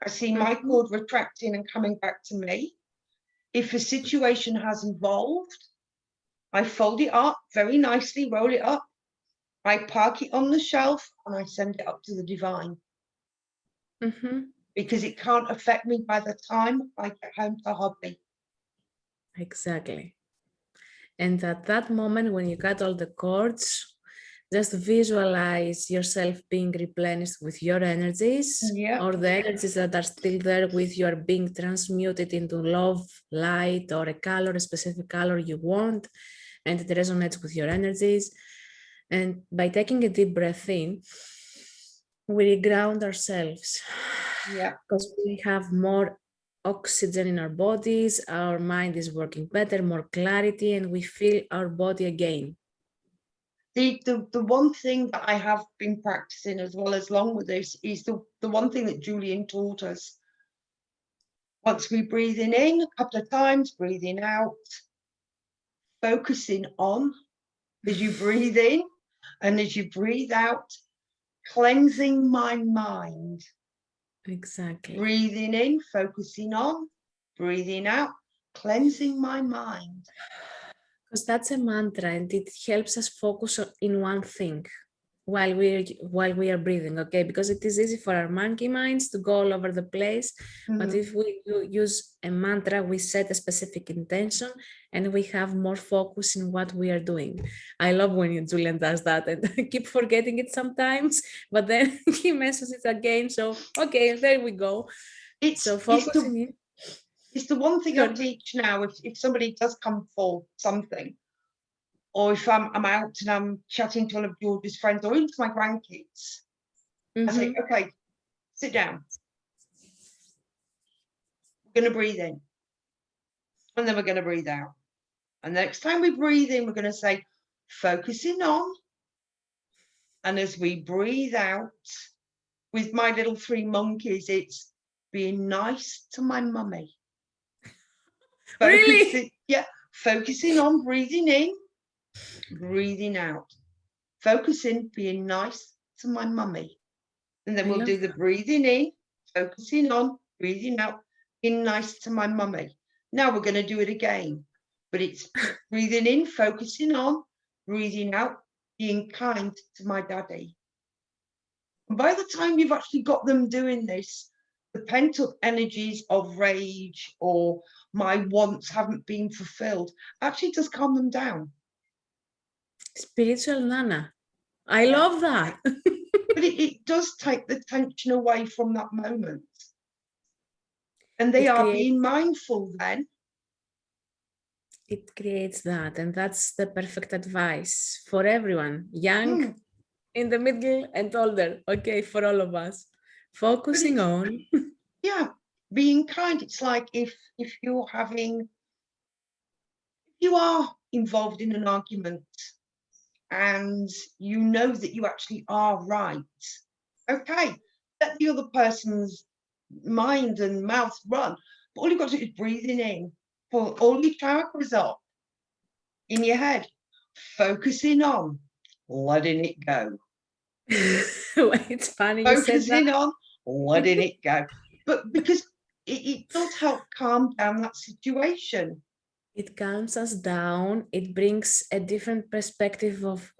I see my cord retracting and coming back to me. If a situation has evolved, I fold it up very nicely, roll it up. I park it on the shelf and I send it up to the divine. Because it can't affect me by the time I get home to hubby. Exactly. And at that moment, when you cut all the cords, just visualize yourself being replenished with your energies, or the energies that are still there with you are being transmuted into love, light, or a color, a specific color you want, and it resonates with your energies. And by taking a deep breath in, we ground ourselves. Yeah. Because we have more oxygen in our bodies, our mind is working better, more clarity, and we feel our body again. The one thing that I have been practicing as well as long with this is the one thing that Julian taught us. Once we breathing in a couple of times, breathing out, focusing on as you breathe in and as you breathe out, cleansing my mind. Exactly. Breathing in, focusing on, breathing out, cleansing my mind. Because that's a mantra and it helps us focus in one thing while we are breathing, okay? Because it is easy for our monkey minds to go all over the place. But if we use a mantra, we set a specific intention and we have more focus in what we are doing. I love when Julian does that and I keep forgetting it sometimes, but then he mentions it again. So, okay, there we go. It's the one thing I teach now. If somebody does come for something, or if I'm out and I'm chatting to one of George's friends or even to my grandkids, I say, okay, sit down. We're going to breathe in. And then we're going to breathe out. And the next time we breathe in, we're going to say, focusing on. And as we breathe out, with my little three monkeys, it's being nice to my mummy. Really? Yeah, focusing on breathing in, breathing out. Focusing, being nice to my mummy. And then we'll do the breathing in, focusing on, breathing out, being nice to my mummy. Now we're going to do it again. But it's breathing in, focusing on, breathing out, being kind to my daddy. And by the time you've actually got them doing this, the pent-up energies of rage or my wants haven't been fulfilled actually does calm them down. Spiritual Nana. I love that. But it does take the tension away from that moment. And they are being mindful then. It creates that. And that's the perfect advice for everyone, young, in the middle, and older. Okay, for all of us. Focusing on. Yeah, being kind. It's like if you are involved in an argument and you know that you actually are right, okay, let the other person's mind and mouth run, but all you've got to do is breathing in, pull all your chakras up in your head, focusing on letting it go. It's funny you said that. Focusing on letting it go, but because it does help calm down that situation. It calms us down. It brings a different perspective of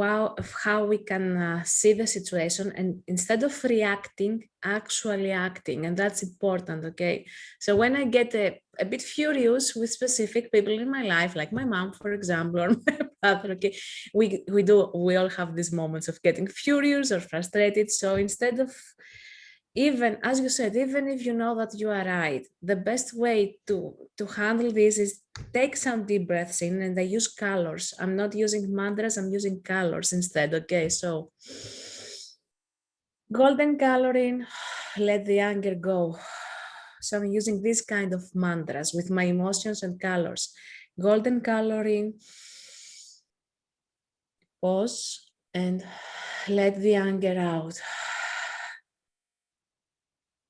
how we can see the situation, and instead of reacting, actually acting. And that's important, okay? So when I get a bit furious with specific people in my life, like my mom, for example, or my brother, okay, we all have these moments of getting furious or frustrated. So instead of, even as you said, even if you know that you are right, the best way to handle this is take some deep breaths in, and I use colors. I'm not using mantras, I'm using colors instead. Okay, so golden coloring, let the anger go. So I'm using this kind of mantras with my emotions and colors. Golden coloring, pause, and let the anger out.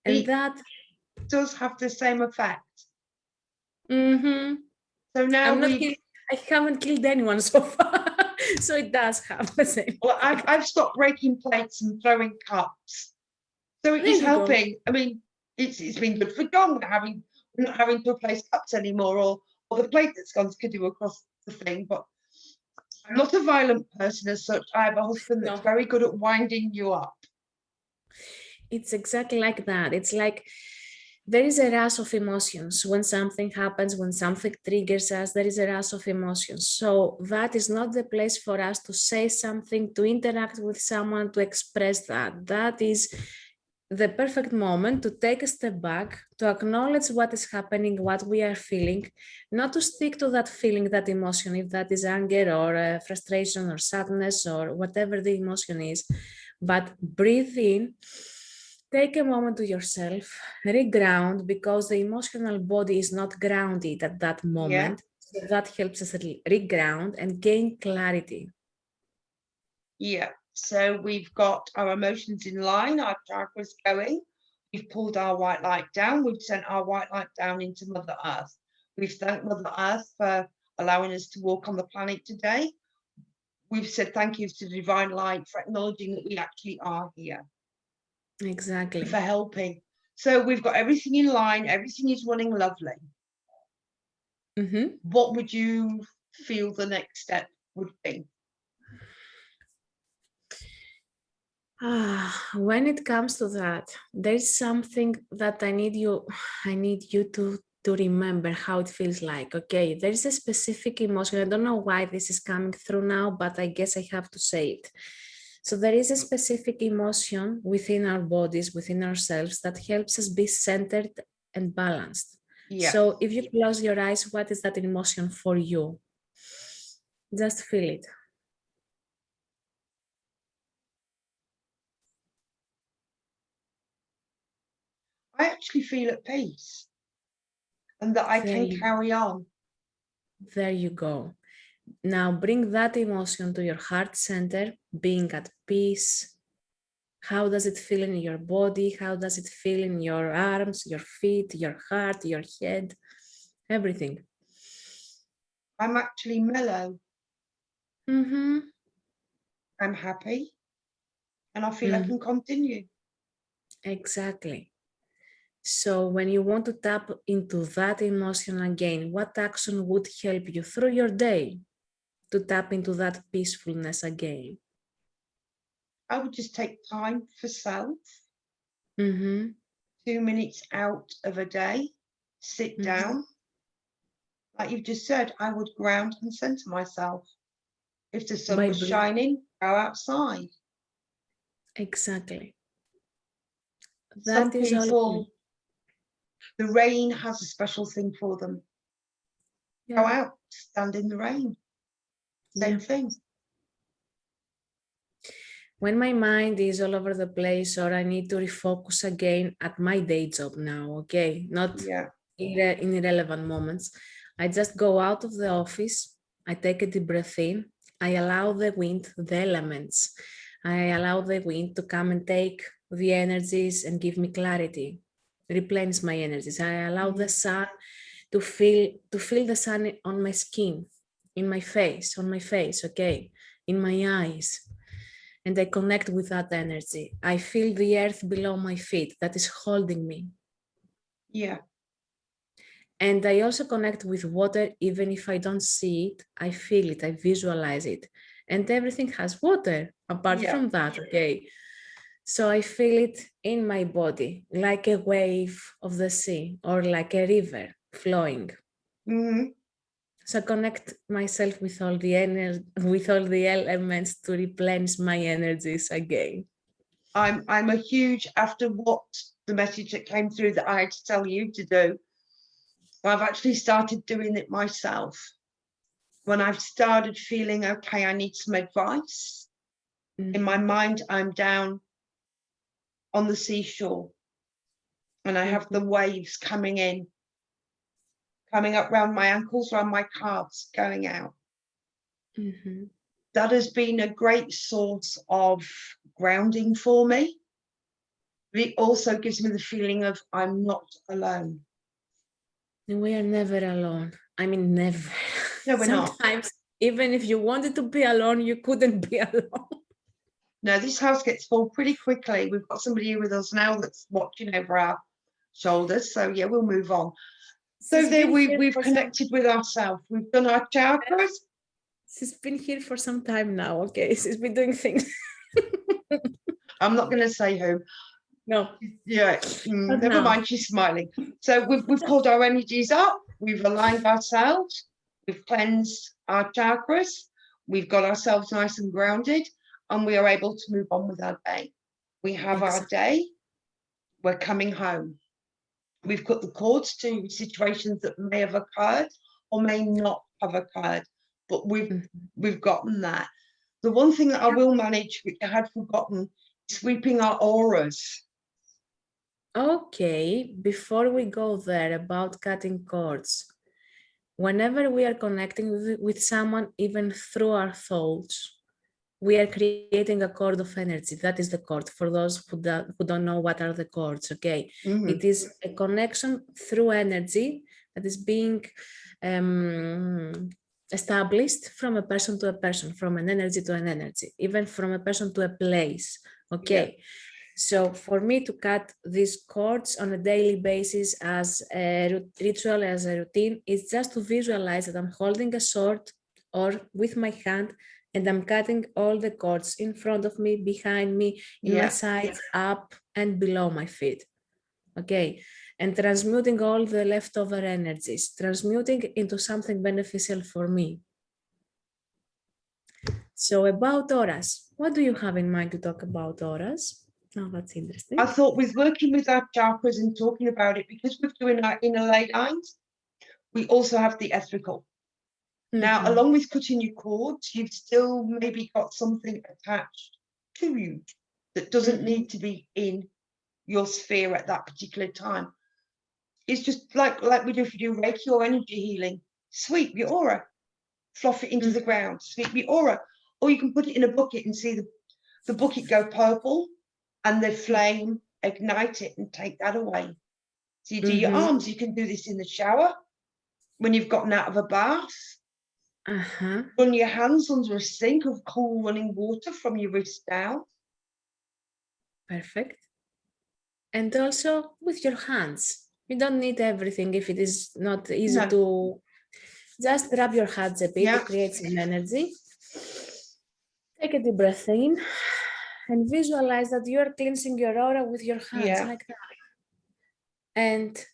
And that does have the same effect. Mm-hmm. So now I haven't killed anyone so far, so it does have the same. Well, I've stopped breaking plates and throwing cups, so it is helping. Go. I mean, it's been good for John not having to replace cups anymore, or the plate that's gone to do across the thing. But I'm not a violent person as such. I have a husband that's very good at winding you up. It's exactly like that. It's like there is a rush of emotions when something happens, when something triggers us, there is a rush of emotions. So that is not the place for us to say something, to interact with someone, to express that. That is the perfect moment to take a step back, to acknowledge what is happening, what we are feeling, not to stick to that feeling, that emotion, if that is anger or frustration or sadness or whatever the emotion is, but breathe in. Take a moment to yourself, reground, because the emotional body is not grounded at that moment. Yeah. So that helps us reground and gain clarity. Yeah, so we've got our emotions in line, our chakras going. We've pulled our white light down. We've sent our white light down into Mother Earth. We've thanked Mother Earth for allowing us to walk on the planet today. We've said thank you to the divine light for acknowledging that we actually are here. Exactly. For helping. So we've got everything in line, everything is running lovely. Mm-hmm. What would you feel the next step would be? When it comes to that, there's something that I need you to remember how it feels like. Okay, there's a specific emotion. I don't know why this is coming through now, but I guess I have to say it. So there is a specific emotion within our bodies, within ourselves, that helps us be centered and balanced. Yeah. So if you close your eyes, what is that emotion for you? Just feel it. I actually feel at peace and that I can carry on. There you go. Now bring that emotion to your heart center, being at peace. How does it feel in your body? How does it feel in your arms, your feet, your heart, your head, everything? I'm actually mellow. Mm-hmm. I'm happy and I feel I can continue. Exactly. So when you want to tap into that emotion again, what action would help you through your day to tap into that peacefulness again? I would just take time for self. Mm-hmm. 2 minutes out of a day, sit down. Like you've just said, I would ground and center myself. If the sun was shining, go outside. Exactly. Some That is people, the rain has a special thing for them. Go out, stand in the rain. Same thing. When my mind is all over the place, or I need to refocus again at my day job now, okay, not in irrelevant moments, I just go out of the office, I take a deep breath in, I allow the wind, the elements, I allow the wind to come and take the energies and give me clarity, replenish my energies. I allow the sun to feel the sun on my skin, in my face, okay, in my eyes. And I connect with that energy. I feel the earth below my feet that is holding me. Yeah. And I also connect with water, even if I don't see it, I feel it, I visualize it. And everything has water apart from that, okay? So I feel it in my body, like a wave of the sea or like a river flowing. So connect myself with all the elements to replenish my energies again. I'm a huge, after what the message that came through that I had to tell you to do, I've actually started doing it myself. When I've started feeling, okay, I need some advice. In my mind, I'm down on the seashore and I have the waves coming in, coming up around my ankles, around my calves, going out. That has been a great source of grounding for me. But it also gives me the feeling of I'm not alone. And we are never alone. I mean, never. No, we're Sometimes, not. Even if you wanted to be alone, you couldn't be alone. No, this house gets full pretty quickly. We've got somebody here with us now that's watching over our shoulders. So yeah, we'll move on. So there we've connected with ourselves. We've done our chakras. She's been here for some time now. Okay, she's been doing things. I'm not going to say who. No. Yeah, never mind. She's smiling. So we've called our energies up. We've aligned ourselves. We've cleansed our chakras. We've got ourselves nice and grounded, and we are able to move on with our day. We have our day. We're coming home. We've cut the cords to situations that may have occurred or may not have occurred, but we've gotten that. The one thing that I will manage, which I had forgotten, is sweeping our auras. Okay, before we go there about cutting cords, whenever we are connecting with someone, even through our thoughts, we are creating a cord of energy. That is the cord. For those who don't know what are the cords, okay? It is a connection through energy that is being established from a person to a person, from an energy to an energy, even from a person to a place, okay? So for me to cut these cords on a daily basis as a ritual, as a routine, is just to visualize that I'm holding a sword or with my hand, and I'm cutting all the cords in front of me, behind me, in my sides, up and below my feet. Okay, and transmuting all the leftover energies, transmuting into something beneficial for me. So about auras, what do you have in mind to talk about auras? Oh, that's interesting. I thought with working with our chakras and talking about it, because we're doing our inner ley lines, we also have the etherical. Now, along with cutting your cords, you've still maybe got something attached to you that doesn't need to be in your sphere at that particular time. It's just like we do if you do Reiki or energy healing. Sweep your aura, fluff it into the ground, sweep your aura. Or you can put it in a bucket and see the bucket go purple and the flame ignite it and take that away. So you do your arms, you can do this in the shower, when you've gotten out of a bath. Run your hands under a sink of cool running water from your wrist down. Perfect. And also with your hands. You don't need everything if it is not easy to just rub your hands a bit to create some energy. Take a deep breath in And visualize that you're cleansing your aura with your hands like that. And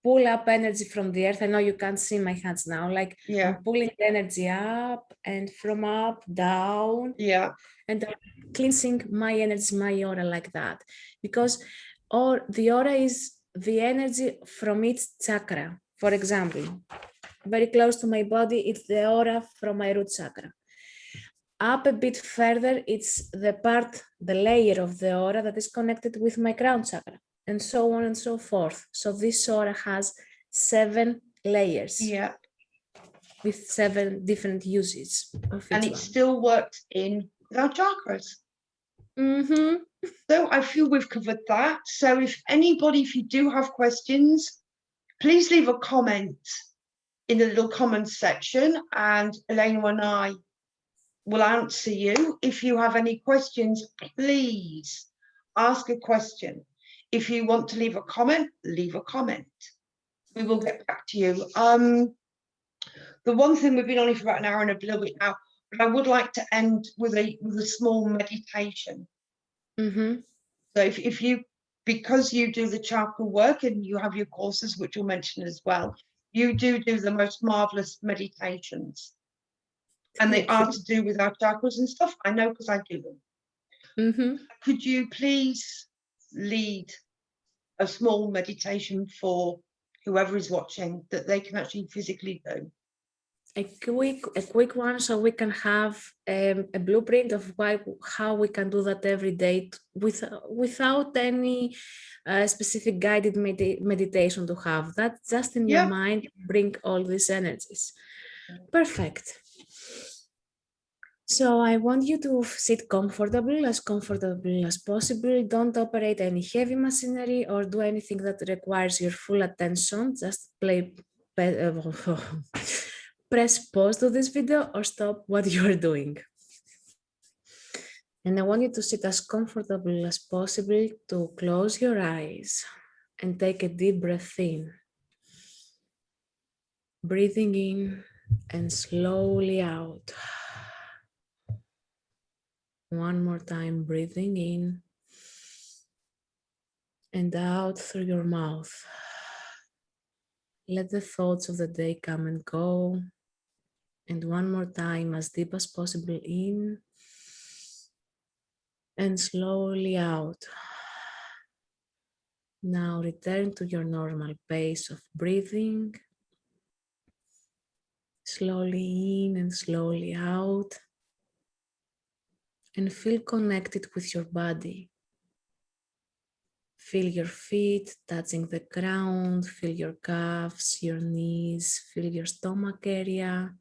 pull up energy from the earth. I know you can't see my hands now. Like I'm pulling energy up and from up, down. And I'm cleansing my energy, my aura like that. Because the aura is the energy from each chakra. For example, very close to my body, it's the aura from my root chakra. Up a bit further, it's the layer of the aura that is connected with my crown chakra, and so on and so forth. So this aura has 7 layers with 7 different uses of each and it one. still works in our chakras. So I feel we've covered that. So if you do have questions, please leave a comment in the little comments section, and Elena and I will answer you. If you have any questions, please ask a question. If you want to leave a comment, leave a comment. We will get back to you. The one thing, we've been on it for about an hour and a little bit now, but I would like to end with a small meditation. So if you, because you do the chakra work and you have your courses, which you'll mention as well, you do the most marvelous meditations. And they are to do with our chakras and stuff. I know, because I do them. Could you please lead a small meditation for whoever is watching that they can actually physically do? A quick one, so we can have a blueprint of how we can do that every day without any specific guided meditation to have. That just in your mind, bring all these energies. Perfect. So I want you to sit comfortable as possible. Don't operate any heavy machinery or do anything that requires your full attention. Just press pause to this video or stop what you're doing. And I want you to sit as comfortable as possible, to close your eyes and take a deep breath in. Breathing in and slowly out. One more time, breathing in and out through your mouth. Let the thoughts of the day come and go. And one more time, as deep as possible in and slowly out. Now return to your normal pace of breathing. Slowly in and slowly out. And feel connected with your body. Feel your feet touching the ground, feel your calves, your knees, feel your stomach area,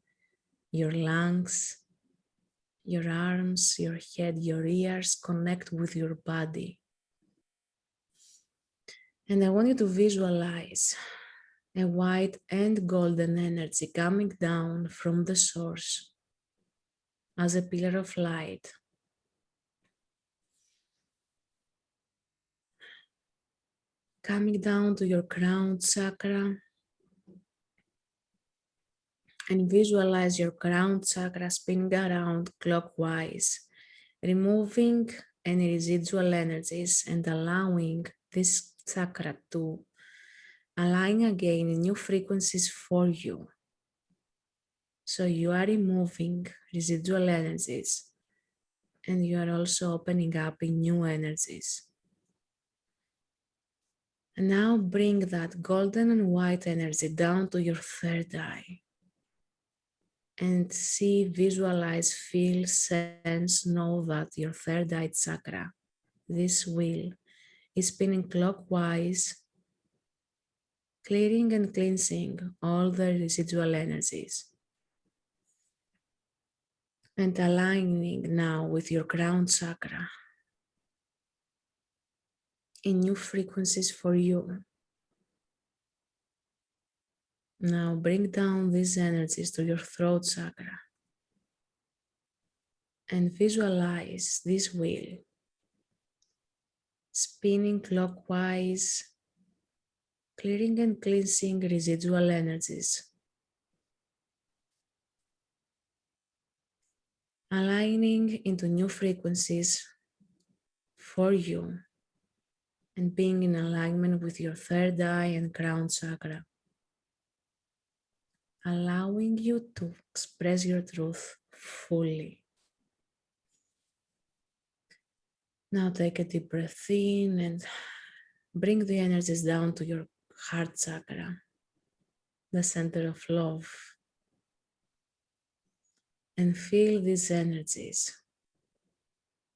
your lungs, your arms, your head, your ears. Connect with your body. And I want you to visualize a white and golden energy coming down from the source as a pillar of light. Coming down to your crown chakra, and visualize your crown chakra spinning around clockwise, removing any residual energies and allowing this chakra to align again in new frequencies for you. So you are removing residual energies and you are also opening up in new energies. And now bring that golden and white energy down to your third eye. And see, visualize, feel, sense, know that your third eye chakra, this wheel, is spinning clockwise, clearing and cleansing all the residual energies. And aligning now with your crown chakra in new frequencies for you. Now bring down these energies to your throat chakra and visualize this wheel spinning clockwise, clearing and cleansing residual energies. Aligning into new frequencies for you, and being in alignment with your third eye and crown chakra, allowing you to express your truth fully. Now take a deep breath in and bring the energies down to your heart chakra, the center of love, and feel these energies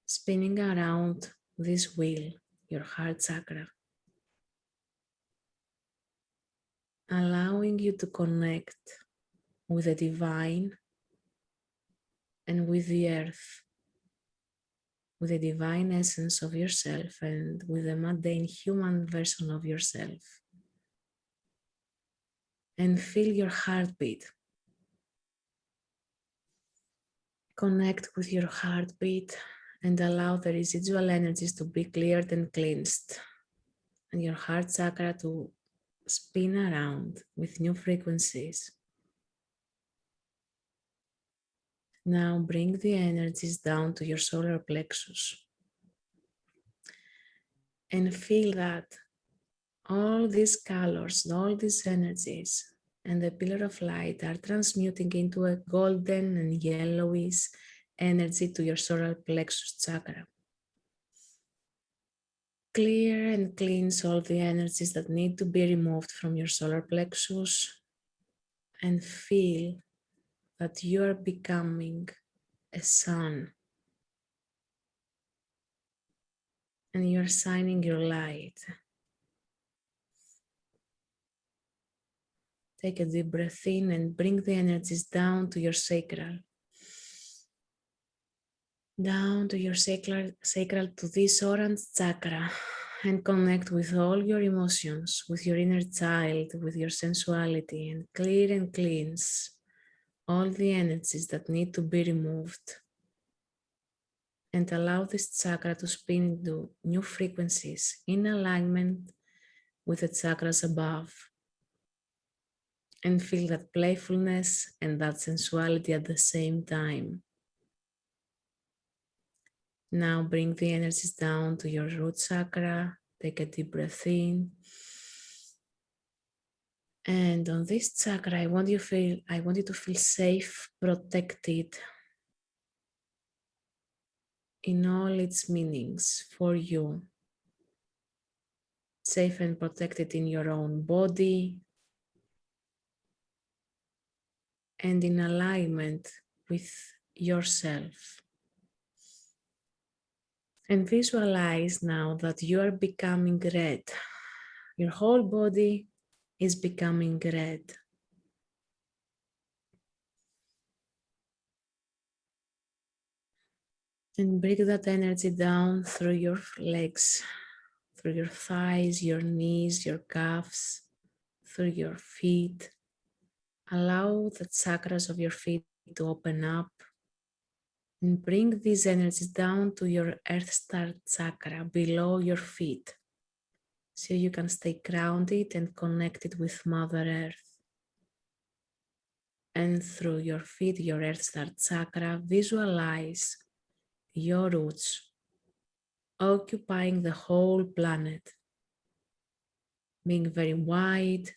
spinning around this wheel, your heart chakra, allowing you to connect with the divine and with the earth, with the divine essence of yourself and with the mundane human version of yourself. And feel your heartbeat. Connect with your heartbeat and allow the residual energies to be cleared and cleansed, and your heart chakra to spin around with new frequencies. Now bring the energies down to your solar plexus and feel that all these colors, all these energies and the pillar of light are transmuting into a golden and yellowish energy to your solar plexus chakra. Clear and cleanse all the energies that need to be removed from your solar plexus and feel that you are becoming a sun and you're shining your light. Take a deep breath in and bring the energies down to your sacral. Down to your sacral to this orange chakra, and connect with all your emotions, with your inner child, with your sensuality, and clear and cleanse all the energies that need to be removed. And allow this chakra to spin into new frequencies in alignment with the chakras above. And feel that playfulness and that sensuality at the same time. Now bring the energies down to your root chakra. Take a deep breath in. And on this chakra, I want you to feel safe, protected in all its meanings for you. Safe and protected in your own body and in alignment with yourself. And visualize now that you are becoming red. Your whole body is becoming red. And bring that energy down through your legs, through your thighs, your knees, your calves, through your feet. Allow the chakras of your feet to open up. And bring these energies down to your Earth Star chakra below your feet, so you can stay grounded and connected with Mother Earth. And through your feet, your Earth Star chakra, visualize your roots occupying the whole planet, being very wide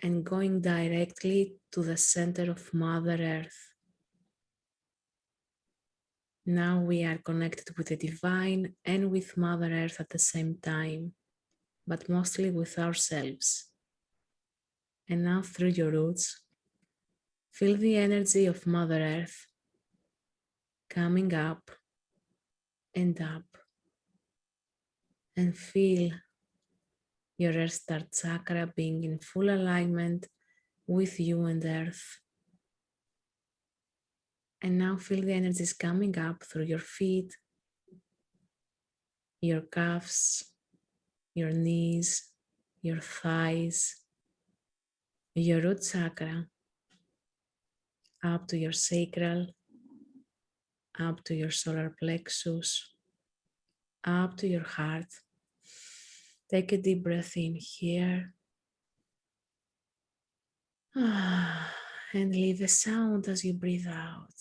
and going directly to the center of Mother Earth. Now we are connected with the divine and with Mother Earth at the same time, but mostly with ourselves. And now through your roots, feel the energy of Mother Earth coming up, and feel your Earth Star chakra being in full alignment with you and Earth. And now feel the energies coming up through your feet, your calves, your knees, your thighs, your root chakra, up to your sacral, up to your solar plexus, up to your heart. Take a deep breath in here. And leave a sound as you breathe out.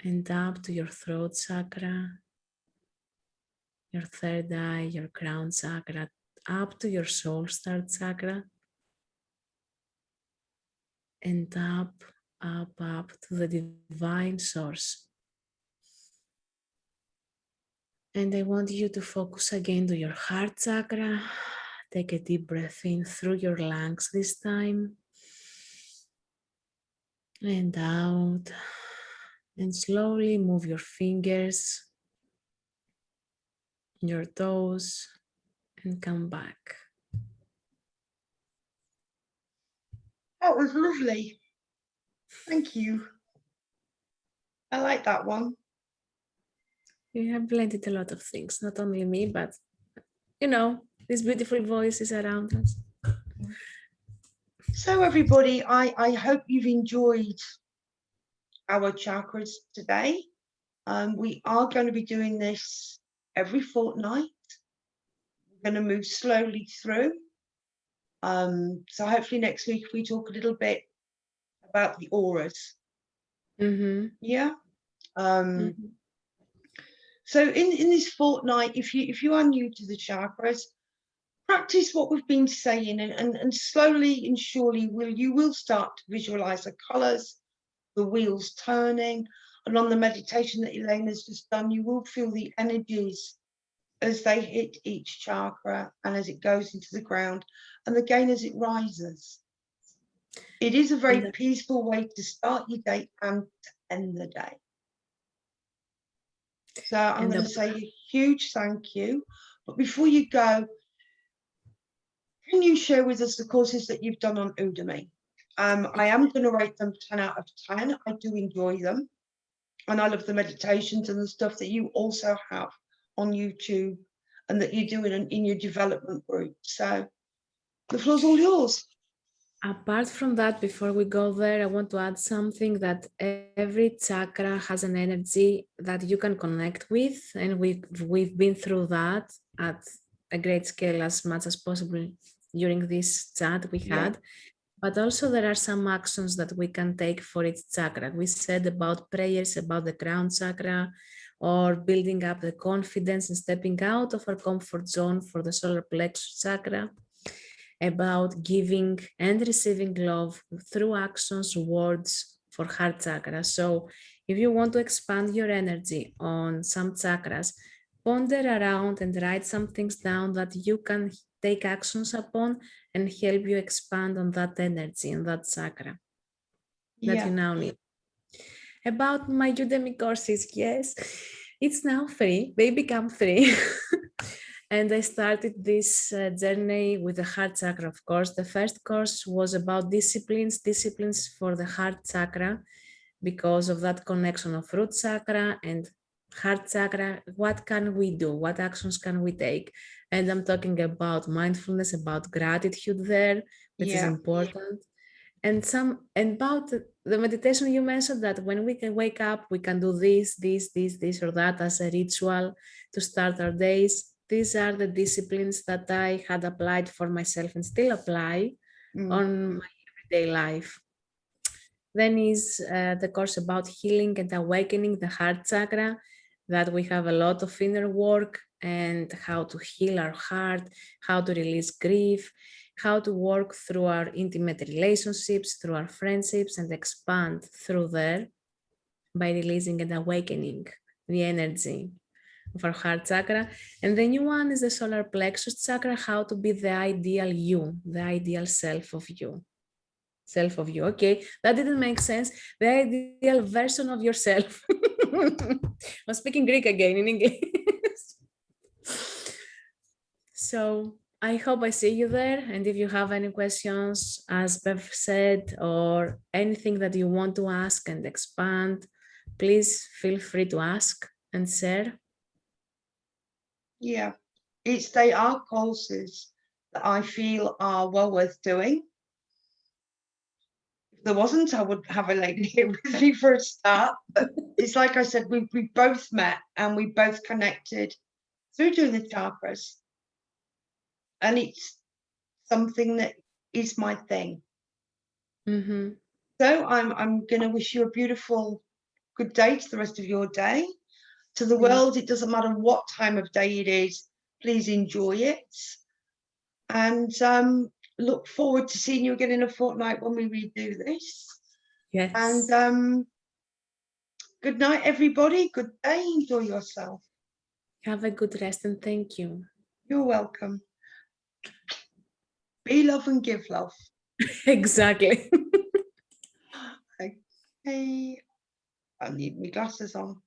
And up to your throat chakra, your third eye, your crown chakra, up to your soul star chakra, and up to the divine source. And I want you to focus again to your heart chakra. Take a deep breath in through your lungs this time. And out. And slowly move your fingers, your toes, and come back. That was lovely. Thank you. I like that one. You have blended a lot of things, not only me, but you know, these beautiful voices around us. So everybody, I hope you've enjoyed our chakras today. We are going to be doing this every fortnight. We're going to move slowly through. So hopefully next week we talk a little bit about the auras. Yeah. So in this fortnight, if you are new to the chakras, practice what we've been saying, and slowly and surely you will start to visualize the colors, the wheels turning, and on the meditation that Elena's just done, you will feel the energies as they hit each chakra and as it goes into the ground, and again as it rises. It is a very peaceful way to start your day and to end the day. So I'm going to say a huge thank you. But before you go, can you share with us the courses that you've done on Udemy? I am going to rate them 10 out of 10. I do enjoy them. And I love the meditations and the stuff that you also have on YouTube and that you do in your development group. So the floor's all yours. Apart from that, before we go there, I want to add something that every chakra has an energy that you can connect with. And we've been through that at a great scale as much as possible during this chat we had. But also there are some actions that we can take for each chakra. We said about prayers about the crown chakra, or building up the confidence and stepping out of our comfort zone for the solar plexus chakra, about giving and receiving love through actions, words for heart chakra. So if you want to expand your energy on some chakras, ponder around and write some things down that you can take actions upon and help you expand on that energy and that chakra that you now need. About my Udemy courses, yes, it's now free. They become free. And I started this journey with the heart chakra, of course. The first course was about disciplines for the heart chakra, because of that connection of root chakra and heart chakra. What can we do? What actions can we take? And I'm talking about mindfulness, about gratitude there, which is important. And about the meditation you mentioned, that when we can wake up, we can do this or that as a ritual to start our days. These are the disciplines that I had applied for myself and still apply on my everyday life. Then is the course about healing and awakening the heart chakra, that we have a lot of inner work and how to heal our heart, how to release grief, how to work through our intimate relationships, through our friendships, and expand through there by releasing and awakening the energy of our heart chakra. And the new one is the solar plexus chakra, how to be the ideal you, the ideal self of you. Okay, that didn't make sense. The ideal version of yourself. I'm speaking Greek again in English. So I hope I see you there. And if you have any questions, as Bev said, or anything that you want to ask and expand, please feel free to ask and share. Yeah, they are courses that I feel are well worth doing. If there wasn't, I would have a lady here with me for a start. But it's like I said, we both met and we both connected through doing the chakras. And it's something that is my thing. So I'm going to wish you a beautiful good day to the rest of your day. to the world. It doesn't matter what time of day it is. Please enjoy it. And look forward to seeing you again in a fortnight when we redo this. Yes. And good night, everybody. Good day. Enjoy yourself. Have a good rest and thank you. You're welcome. Be love and give love. Exactly. Okay. I need my glasses on.